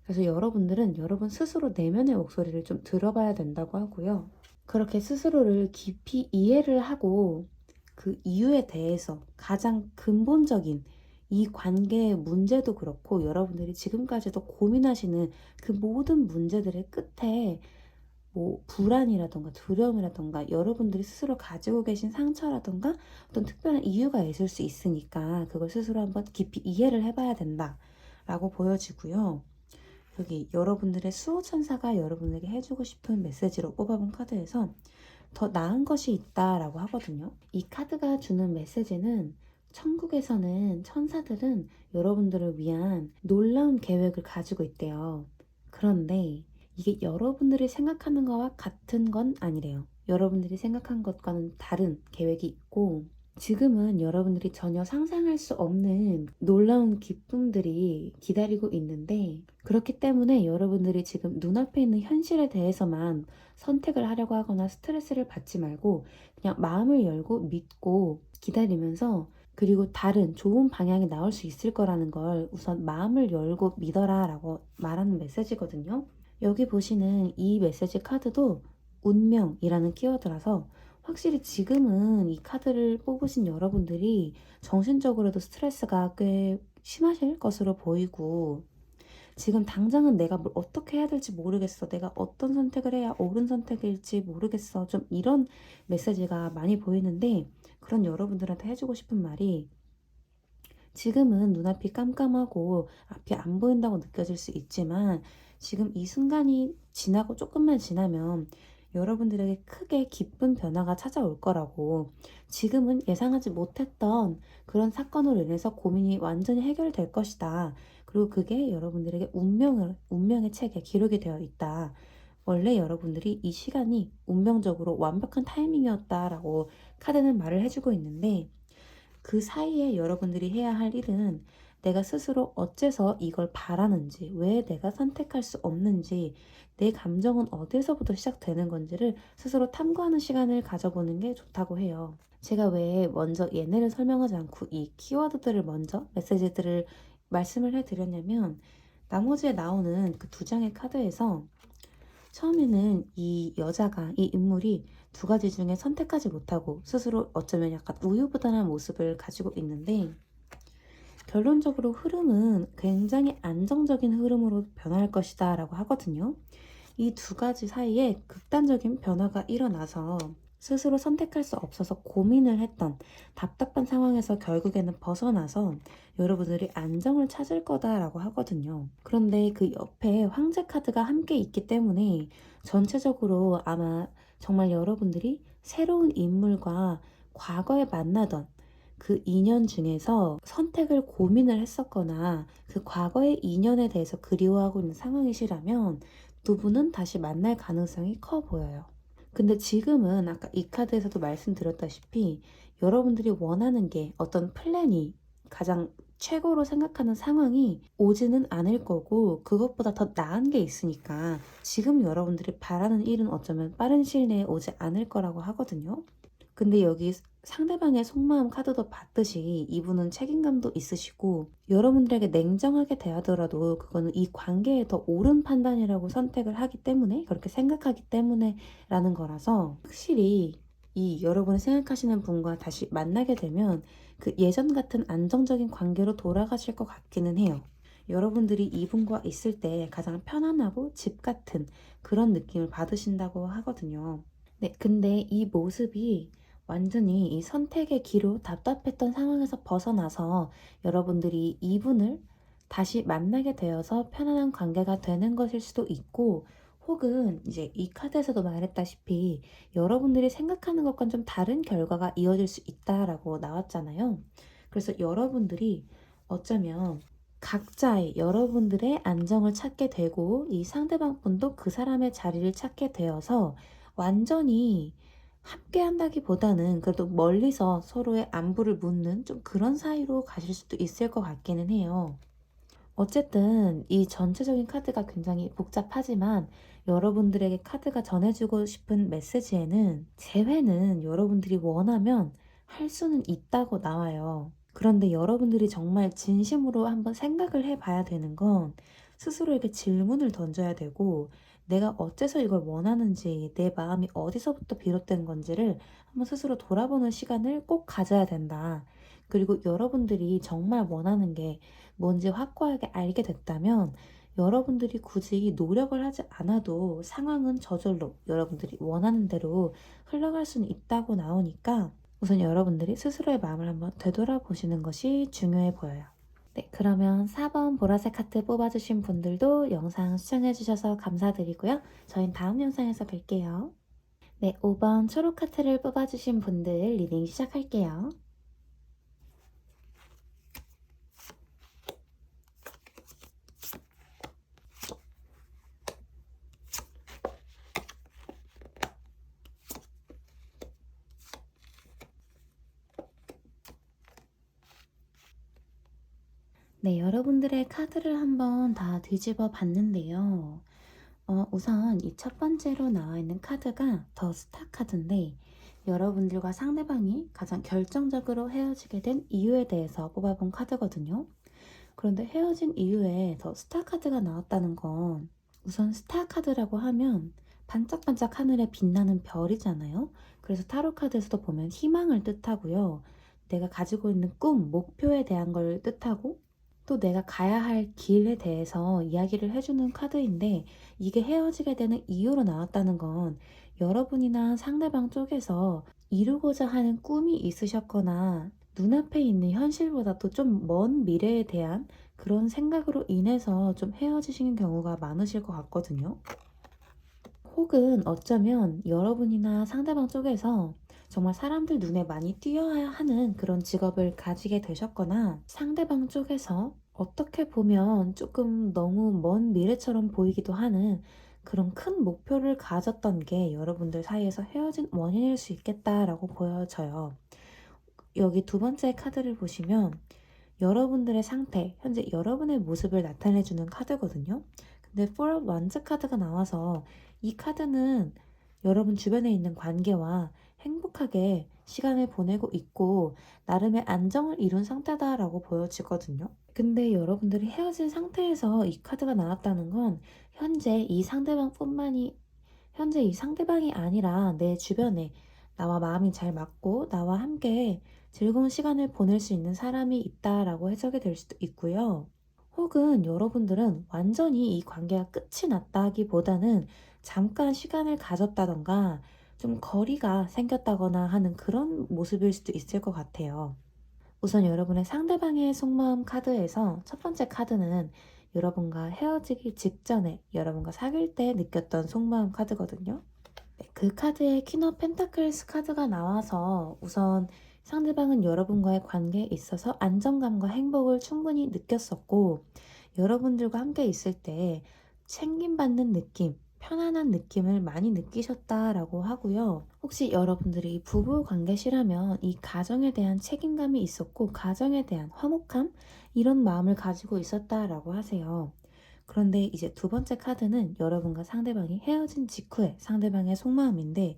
그래서 여러분들은 여러분 스스로 내면의 목소리를 좀 들어봐야 된다고 하고요. 그렇게 스스로를 깊이 이해를 하고 그 이유에 대해서 가장 근본적인 이 관계의 문제도 그렇고 여러분들이 지금까지도 고민하시는 그 모든 문제들의 끝에 뭐 불안이라던가 두려움이라던가 여러분들이 스스로 가지고 계신 상처라던가 어떤 특별한 이유가 있을 수 있으니까 그걸 스스로 한번 깊이 이해를 해봐야 된다라고 보여지고요. 여기 여러분들의 수호천사가 여러분에게 해주고 싶은 메시지로 뽑아본 카드에서 더 나은 것이 있다라고 하거든요. 이 카드가 주는 메시지는 천국에서는 천사들은 여러분들을 위한 놀라운 계획을 가지고 있대요. 그런데 이게 여러분들이 생각하는 거와 같은 건 아니래요. 여러분들이 생각한 것과는 다른 계획이 있고 지금은 여러분들이 전혀 상상할 수 없는 놀라운 기쁨들이 기다리고 있는데 그렇기 때문에 여러분들이 지금 눈앞에 있는 현실에 대해서만 선택을 하려고 하거나 스트레스를 받지 말고 그냥 마음을 열고 믿고 기다리면서 그리고 다른 좋은 방향이 나올 수 있을 거라는 걸 우선 마음을 열고 믿어라 라고 말하는 메시지거든요. 여기 보시는 이 메시지 카드도 운명이라는 키워드라서 확실히 지금은 이 카드를 뽑으신 여러분들이 정신적으로도 스트레스가 꽤 심하실 것으로 보이고 지금 당장은 내가 뭘 어떻게 해야 될지 모르겠어. 내가 어떤 선택을 해야 옳은 선택일지 모르겠어. 좀 이런 메시지가 많이 보이는데 그런 여러분들한테 해주고 싶은 말이 지금은 눈앞이 깜깜하고 앞이 안 보인다고 느껴질 수 있지만 지금 이 순간이 지나고 조금만 지나면 여러분들에게 크게 기쁜 변화가 찾아올 거라고 지금은 예상하지 못했던 그런 사건으로 인해서 고민이 완전히 해결될 것이다. 그리고 그게 여러분들에게 운명의 책에 기록이 되어 있다. 원래 여러분들이 이 시간이 운명적으로 완벽한 타이밍이었다라고 카드는 말을 해주고 있는데 그 사이에 여러분들이 해야 할 일은 내가 스스로 어째서 이걸 바라는지, 왜 내가 선택할 수 없는지, 내 감정은 어디서부터 시작되는 건지를 스스로 탐구하는 시간을 가져보는 게 좋다고 해요. 제가 왜 먼저 얘네를 설명하지 않고 이 키워드들을 먼저 메시지들을 말씀을 해드렸냐면 나머지에 나오는 그 두 장의 카드에서 처음에는 이 여자가, 이 인물이 두 가지 중에 선택하지 못하고 스스로 어쩌면 약간 우유부단한 모습을 가지고 있는데 결론적으로 흐름은 굉장히 안정적인 흐름으로 변할 것이다 라고 하거든요. 이 두 가지 사이에 극단적인 변화가 일어나서 스스로 선택할 수 없어서 고민을 했던 답답한 상황에서 결국에는 벗어나서 여러분들이 안정을 찾을 거다라고 하거든요. 그런데 그 옆에 황제 카드가 함께 있기 때문에 전체적으로 아마 정말 여러분들이 새로운 인물과 과거에 만나던 그 인연 중에서 선택을 고민을 했었거나 그 과거의 인연에 대해서 그리워하고 있는 상황이시라면 두 분은 다시 만날 가능성이 커 보여요. 근데 지금은 아까 이 카드에서도 말씀드렸다시피 여러분들이 원하는 게 어떤 플랜이 가장 최고로 생각하는 상황이 오지는 않을 거고 그것보다 더 나은 게 있으니까 지금 여러분들이 바라는 일은 어쩌면 빠른 시일 내에 오지 않을 거라고 하거든요. 근데 여기 상대방의 속마음 카드도 봤듯이 이분은 책임감도 있으시고 여러분들에게 냉정하게 대하더라도 그거는 이 관계에 더 옳은 판단이라고 선택을 하기 때문에 그렇게 생각하기 때문에 라는 거라서 확실히 이 여러분이 생각하시는 분과 다시 만나게 되면 그 예전 같은 안정적인 관계로 돌아가실 것 같기는 해요. 여러분들이 이분과 있을 때 가장 편안하고 집 같은 그런 느낌을 받으신다고 하거든요. 네, 근데 이 모습이 완전히 이 선택의 기로 답답했던 상황에서 벗어나서 여러분들이 이분을 다시 만나게 되어서 편안한 관계가 되는 것일 수도 있고, 혹은 이제 이 카드에서도 말했다시피 여러분들이 생각하는 것과는 좀 다른 결과가 이어질 수 있다라고 나왔잖아요. 그래서 여러분들이 어쩌면 각자의 여러분들의 안정을 찾게 되고 이 상대방 분도 그 사람의 자리를 찾게 되어서 완전히 함께 한다기보다는 그래도 멀리서 서로의 안부를 묻는 좀 그런 사이로 가실 수도 있을 것 같기는 해요. 어쨌든 이 전체적인 카드가 굉장히 복잡하지만 여러분들에게 카드가 전해주고 싶은 메시지에는 재회는 여러분들이 원하면 할 수는 있다고 나와요. 그런데 여러분들이 정말 진심으로 한번 생각을 해봐야 되는 건 스스로에게 질문을 던져야 되고 내가 어째서 이걸 원하는지 내 마음이 어디서부터 비롯된 건지를 한번 스스로 돌아보는 시간을 꼭 가져야 된다. 그리고 여러분들이 정말 원하는 게 뭔지 확고하게 알게 됐다면 여러분들이 굳이 노력을 하지 않아도 상황은 저절로 여러분들이 원하는 대로 흘러갈 수는 있다고 나오니까 우선 여러분들이 스스로의 마음을 한번 되돌아보시는 것이 중요해 보여요. 네, 그러면 4번 보라색 하트 뽑아주신 분들도 영상 시청해주셔서 감사드리고요. 저희는 다음 영상에서 뵐게요. 네, 5번 초록 하트를 뽑아주신 분들 리딩 시작할게요. 네, 여러분들의 카드를 한번 다 뒤집어 봤는데요. 우선 이 첫 번째로 나와 있는 카드가 더 스타 카드인데 여러분들과 상대방이 가장 결정적으로 헤어지게 된 이유에 대해서 뽑아본 카드거든요. 그런데 헤어진 이유에 더 스타 카드가 나왔다는 건 우선 스타 카드라고 하면 반짝반짝 하늘에 빛나는 별이잖아요. 그래서 타로 카드에서도 보면 희망을 뜻하고요. 내가 가지고 있는 꿈, 목표에 대한 걸 뜻하고 또 내가 가야 할 길에 대해서 이야기를 해주는 카드인데 이게 헤어지게 되는 이유로 나왔다는 건 여러분이나 상대방 쪽에서 이루고자 하는 꿈이 있으셨거나 눈앞에 있는 현실보다도 좀 먼 미래에 대한 그런 생각으로 인해서 좀 헤어지시는 경우가 많으실 것 같거든요. 혹은 어쩌면 여러분이나 상대방 쪽에서 정말 사람들 눈에 많이 띄어야 하는 그런 직업을 가지게 되셨거나 상대방 쪽에서 어떻게 보면 조금 너무 먼 미래처럼 보이기도 하는 그런 큰 목표를 가졌던 게 여러분들 사이에서 헤어진 원인일 수 있겠다라고 보여져요. 여기 두 번째 카드를 보시면 여러분들의 상태, 현재 여러분의 모습을 나타내주는 카드거든요. 근데 Four of Wands 카드가 나와서 이 카드는 여러분 주변에 있는 관계와 행복하게 시간을 보내고 있고 나름의 안정을 이룬 상태다라고 보여지거든요. 근데 여러분들이 헤어진 상태에서 이 카드가 나왔다는 건 현재 이 상대방이 아니라 내 주변에 나와 마음이 잘 맞고 나와 함께 즐거운 시간을 보낼 수 있는 사람이 있다라고 해석이 될 수도 있고요. 혹은 여러분들은 완전히 이 관계가 끝이 났다기보다는 잠깐 시간을 가졌다던가 좀 거리가 생겼다거나 하는 그런 모습일 수도 있을 것 같아요. 우선 여러분의 상대방의 속마음 카드에서 첫 번째 카드는 여러분과 헤어지기 직전에 여러분과 사귈 때 느꼈던 속마음 카드거든요. 네, 그 카드에 퀸 오브 펜타클스 카드가 나와서 우선 상대방은 여러분과의 관계에 있어서 안정감과 행복을 충분히 느꼈었고 여러분들과 함께 있을 때 챙김받는 느낌, 편안한 느낌을 많이 느끼셨다라고 하고요. 혹시 여러분들이 부부 관계시라면 이 가정에 대한 책임감이 있었고 가정에 대한 화목함 이런 마음을 가지고 있었다라고 하세요. 그런데 이제 두 번째 카드는 여러분과 상대방이 헤어진 직후에 상대방의 속마음인데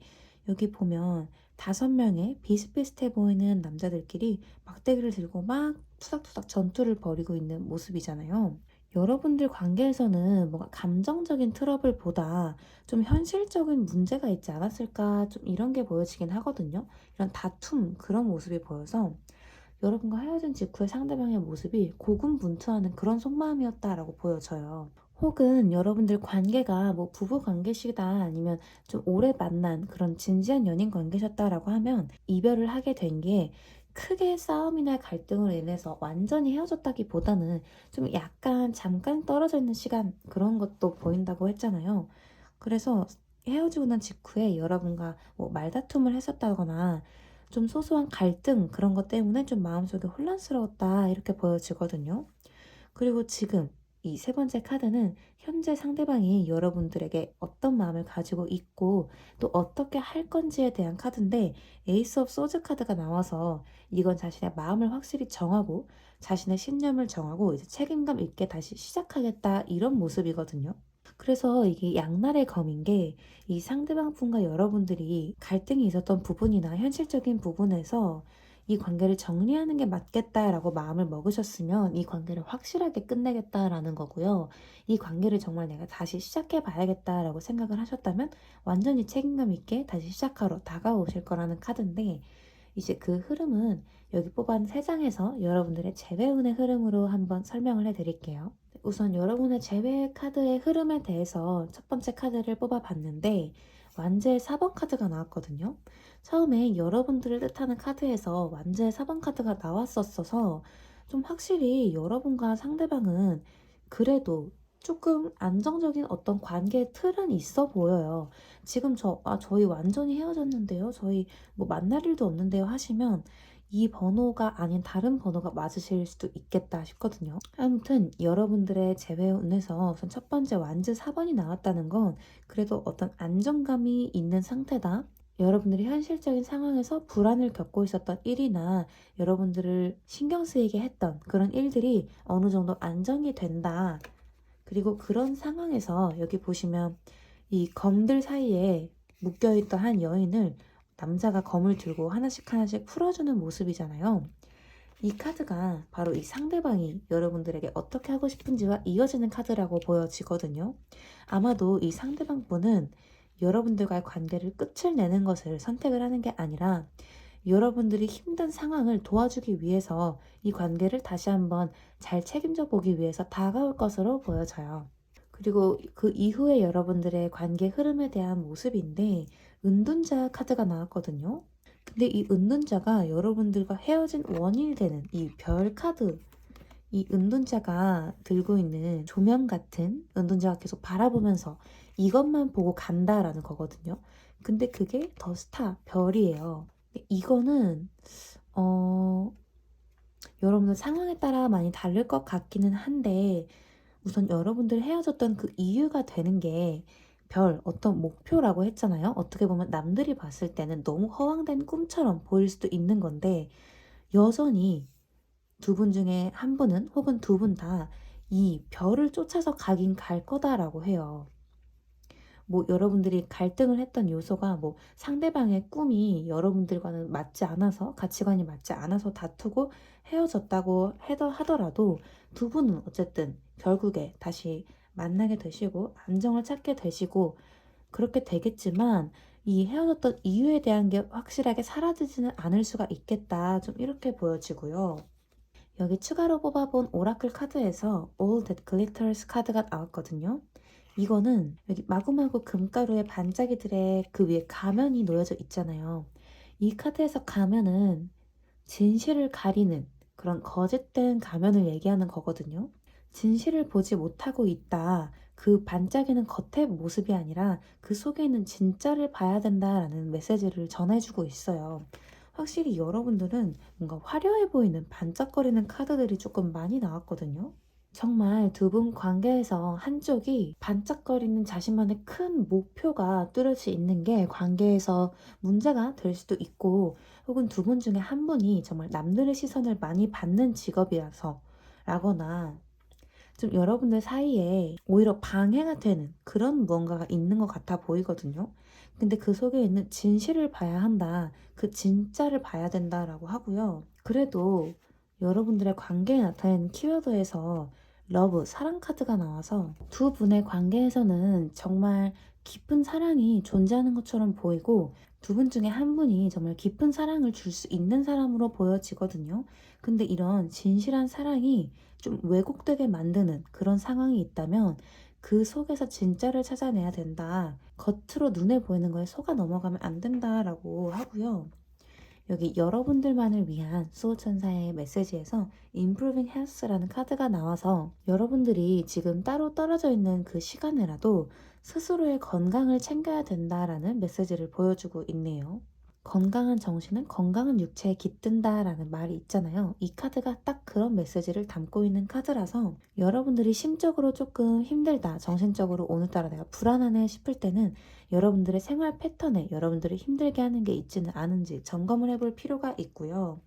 여기 보면 5명의 비슷비슷해 보이는 남자들끼리 막대기를 들고 막 투닥투닥 전투를 벌이고 있는 모습이잖아요. 여러분들 관계에서는 뭔가 감정적인 트러블보다 좀 현실적인 문제가 있지 않았을까 좀 이런 게 보여지긴 하거든요. 이런 다툼 그런 모습이 보여서 여러분과 헤어진 직후에 상대방의 모습이 고군분투하는 그런 속마음이었다라고 보여져요. 혹은 여러분들 관계가 뭐 부부 관계시다 아니면 좀 오래 만난 그런 진지한 연인 관계셨다라고 하면 이별을 하게 된 게 크게 싸움이나 갈등으로 인해서 완전히 헤어졌다기보다는 좀 약간 잠깐 떨어져 있는 시간 그런 것도 보인다고 했잖아요. 그래서 헤어지고 난 직후에 여러분과 뭐 말다툼을 했었다거나 좀 소소한 갈등 그런 것 때문에 좀 마음속이 혼란스러웠다 이렇게 보여지거든요. 그리고 지금 이 세 번째 카드는 현재 상대방이 여러분들에게 어떤 마음을 가지고 있고 또 어떻게 할 건지에 대한 카드인데 에이스 오브 소즈 카드가 나와서 이건 자신의 마음을 확실히 정하고 자신의 신념을 정하고 이제 책임감 있게 다시 시작하겠다 이런 모습이거든요. 그래서 이게 양날의 검인 게 이 상대방 분과 여러분들이 갈등이 있었던 부분이나 현실적인 부분에서 이 관계를 정리하는 게 맞겠다라고 마음을 먹으셨으면 이 관계를 확실하게 끝내겠다라는 거고요. 이 관계를 정말 내가 다시 시작해 봐야겠다라고 생각을 하셨다면 완전히 책임감 있게 다시 시작하러 다가오실 거라는 카드인데 이제 그 흐름은 여기 뽑은 3장에서 여러분들의 재회운의 흐름으로 한번 설명을 해 드릴게요. 우선 여러분의 재회 카드의 흐름에 대해서 첫 번째 카드를 뽑아봤는데 완제의 4번 카드가 나왔거든요. 처음에 여러분들을 뜻하는 카드에서 완제의 4번 카드가 나왔었어서 좀 확실히 여러분과 상대방은 그래도 조금 안정적인 어떤 관계의 틀은 있어 보여요. 지금 저희 완전히 헤어졌는데요. 저희 뭐 만날 일도 없는데요. 하시면 이 번호가 아닌 다른 번호가 맞으실 수도 있겠다 싶거든요. 아무튼 여러분들의 재회운에서 우선 첫 번째 완즈 4번이 나왔다는 건 그래도 어떤 안정감이 있는 상태다. 여러분들이 현실적인 상황에서 불안을 겪고 있었던 일이나 여러분들을 신경 쓰이게 했던 그런 일들이 어느 정도 안정이 된다. 그리고 그런 상황에서 여기 보시면 이 검들 사이에 묶여있던 한 여인을 남자가 검을 들고 하나씩 하나씩 풀어주는 모습이잖아요. 이 카드가 바로 이 상대방이 여러분들에게 어떻게 하고 싶은지와 이어지는 카드라고 보여지거든요. 아마도 이 상대방 분은 여러분들과의 관계를 끝을 내는 것을 선택을 하는 게 아니라 여러분들이 힘든 상황을 도와주기 위해서 이 관계를 다시 한번 잘 책임져 보기 위해서 다가올 것으로 보여져요. 그리고 그 이후에 여러분들의 관계 흐름에 대한 모습인데 은둔자 카드가 나왔거든요. 근데 이 은둔자가 여러분들과 헤어진 원인이 되는 이 별 카드, 이 은둔자가 들고 있는 조명 같은 은둔자가 계속 바라보면서 이것만 보고 간다라는 거거든요. 근데 그게 더 스타, 별이에요. 이거는 어, 여러분들 상황에 따라 많이 다를 것 같기는 한데 우선 여러분들 헤어졌던 그 이유가 되는 게 별, 어떤 목표라고 했잖아요. 어떻게 보면 남들이 봤을 때는 너무 허황된 꿈처럼 보일 수도 있는 건데 여전히 두 분 중에 한 분은 혹은 두 분 다 이 별을 쫓아서 가긴 갈 거다라고 해요. 뭐 여러분들이 갈등을 했던 요소가 뭐 상대방의 꿈이 여러분들과는 맞지 않아서 가치관이 맞지 않아서 다투고 헤어졌다고 하더라도 두 분은 어쨌든 결국에 다시 만나게 되시고 안정을 찾게 되시고 그렇게 되겠지만 이 헤어졌던 이유에 대한 게 확실하게 사라지지는 않을 수가 있겠다. 좀 이렇게 보여지고요. 여기 추가로 뽑아본 오라클 카드에서 All That Glitters 카드가 나왔거든요. 이거는 여기 마구마구 금가루의 반짝이들의 그 위에 가면이 놓여져 있잖아요. 이 카드에서 가면은 진실을 가리는 그런 거짓된 가면을 얘기하는 거거든요. 진실을 보지 못하고 있다. 그 반짝이는 겉의 모습이 아니라 그 속에 있는 진짜를 봐야 된다라는 메시지를 전해주고 있어요. 확실히 여러분들은 뭔가 화려해 보이는 반짝거리는 카드들이 조금 많이 나왔거든요. 정말 두 분 관계에서 한쪽이 반짝거리는 자신만의 큰 목표가 뚜렷이 있는 게 관계에서 문제가 될 수도 있고, 혹은 두 분 중에 한 분이 정말 남들의 시선을 많이 받는 직업이라서 라거나, 좀 여러분들 사이에 오히려 방해가 되는 그런 무언가가 있는 것 같아 보이거든요. 근데 그 속에 있는 진실을 봐야 한다. 그 진짜를 봐야 된다라고 하고요. 그래도 여러분들의 관계에 나타나는 키워드에서 러브, 사랑 카드가 나와서 두 분의 관계에서는 정말 깊은 사랑이 존재하는 것처럼 보이고, 두 분 중에 한 분이 정말 깊은 사랑을 줄 수 있는 사람으로 보여지거든요. 근데 이런 진실한 사랑이 좀 왜곡되게 만드는 그런 상황이 있다면 그 속에서 진짜를 찾아내야 된다. 겉으로 눈에 보이는 거에 속아 넘어가면 안 된다라고 하고요. 여기 여러분들만을 위한 수호천사의 메시지에서 Improving Health라는 카드가 나와서 여러분들이 지금 따로 떨어져 있는 그 시간에라도 스스로의 건강을 챙겨야 된다라는 메시지를 보여주고 있네요. 건강한 정신은 건강한 육체에 깃든다라는 말이 있잖아요. 이 카드가 딱 그런 메시지를 담고 있는 카드라서 여러분들이 심적으로 조금 힘들다, 정신적으로 오늘따라 내가 불안하네 싶을 때는 여러분들의 생활 패턴에 여러분들을 힘들게 하는 게 있지는 않은지 점검을 해볼 필요가 있고요.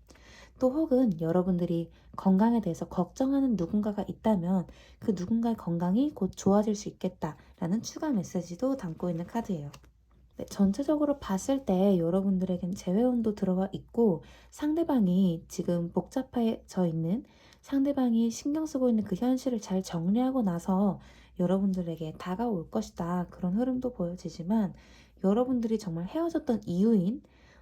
또 혹은 여러분들이 건강에 대해서 걱정하는 누군가가 있다면 그 누군가의 건강이 곧 좋아질 수 있겠다라는 추가 메시지도 담고 있는 카드예요. 네, 전체적으로 봤을 때 여러분들에겐 재회원도 들어와 있고, 상대방이 지금 복잡해져 있는, 상대방이 신경 쓰고 있는 그 현실을 잘 정리하고 나서 여러분들에게 다가올 것이다. 그런 흐름도 보여지지만, 여러분들이 정말 헤어졌던 이유인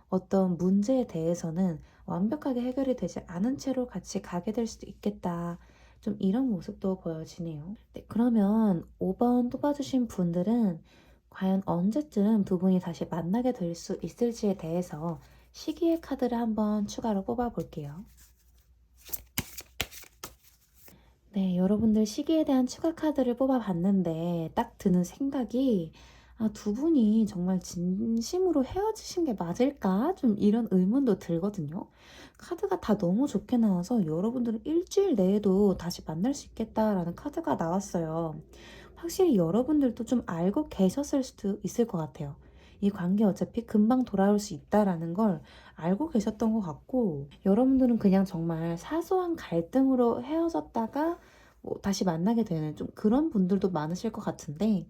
어떤 문제에 대해서는 완벽하게 해결이 되지 않은 채로 같이 가게 될 수도 있겠다. 좀 이런 모습도 보여지네요. 네, 그러면 5번 뽑아주신 분들은 과연 언제쯤 두 분이 다시 만나게 될 수 있을지에 대해서 시기의 카드를 한번 추가로 뽑아 볼게요. 네, 여러분들 시기에 대한 추가 카드를 뽑아 봤는데 딱 드는 생각이, 두 분이 정말 진심으로 헤어지신 게 맞을까? 좀 이런 의문도 들거든요. 카드가 다 너무 좋게 나와서 여러분들은 일주일 내에도 다시 만날 수 있겠다라는 카드가 나왔어요. 확실히 여러분들도 좀 알고 계셨을 수도 있을 것 같아요. 이 관계 어차피 금방 돌아올 수 있다라는 걸 알고 계셨던 것 같고, 여러분들은 그냥 정말 사소한 갈등으로 헤어졌다가 뭐 다시 만나게 되는 좀 그런 분들도 많으실 것 같은데,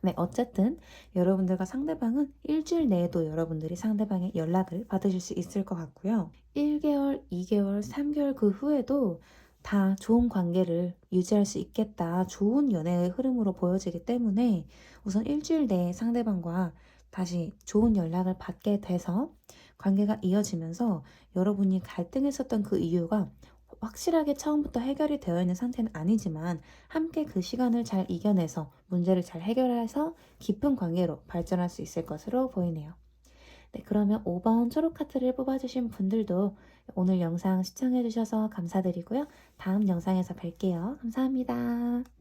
네, 어쨌든 여러분들과 상대방은 일주일 내에도 여러분들이 상대방의 연락을 받으실 수 있을 것 같고요. 1개월, 2개월, 3개월 그 후에도 다 좋은 관계를 유지할 수 있겠다. 좋은 연애의 흐름으로 보여지기 때문에 우선 일주일 내에 상대방과 다시 좋은 연락을 받게 돼서 관계가 이어지면서 여러분이 갈등했었던 그 이유가 확실하게 처음부터 해결이 되어 있는 상태는 아니지만 함께 그 시간을 잘 이겨내서 문제를 잘 해결해서 깊은 관계로 발전할 수 있을 것으로 보이네요. 네, 그러면 5번 초록 카드를 뽑아주신 분들도 오늘 영상 시청해주셔서 감사드리고요. 다음 영상에서 뵐게요. 감사합니다.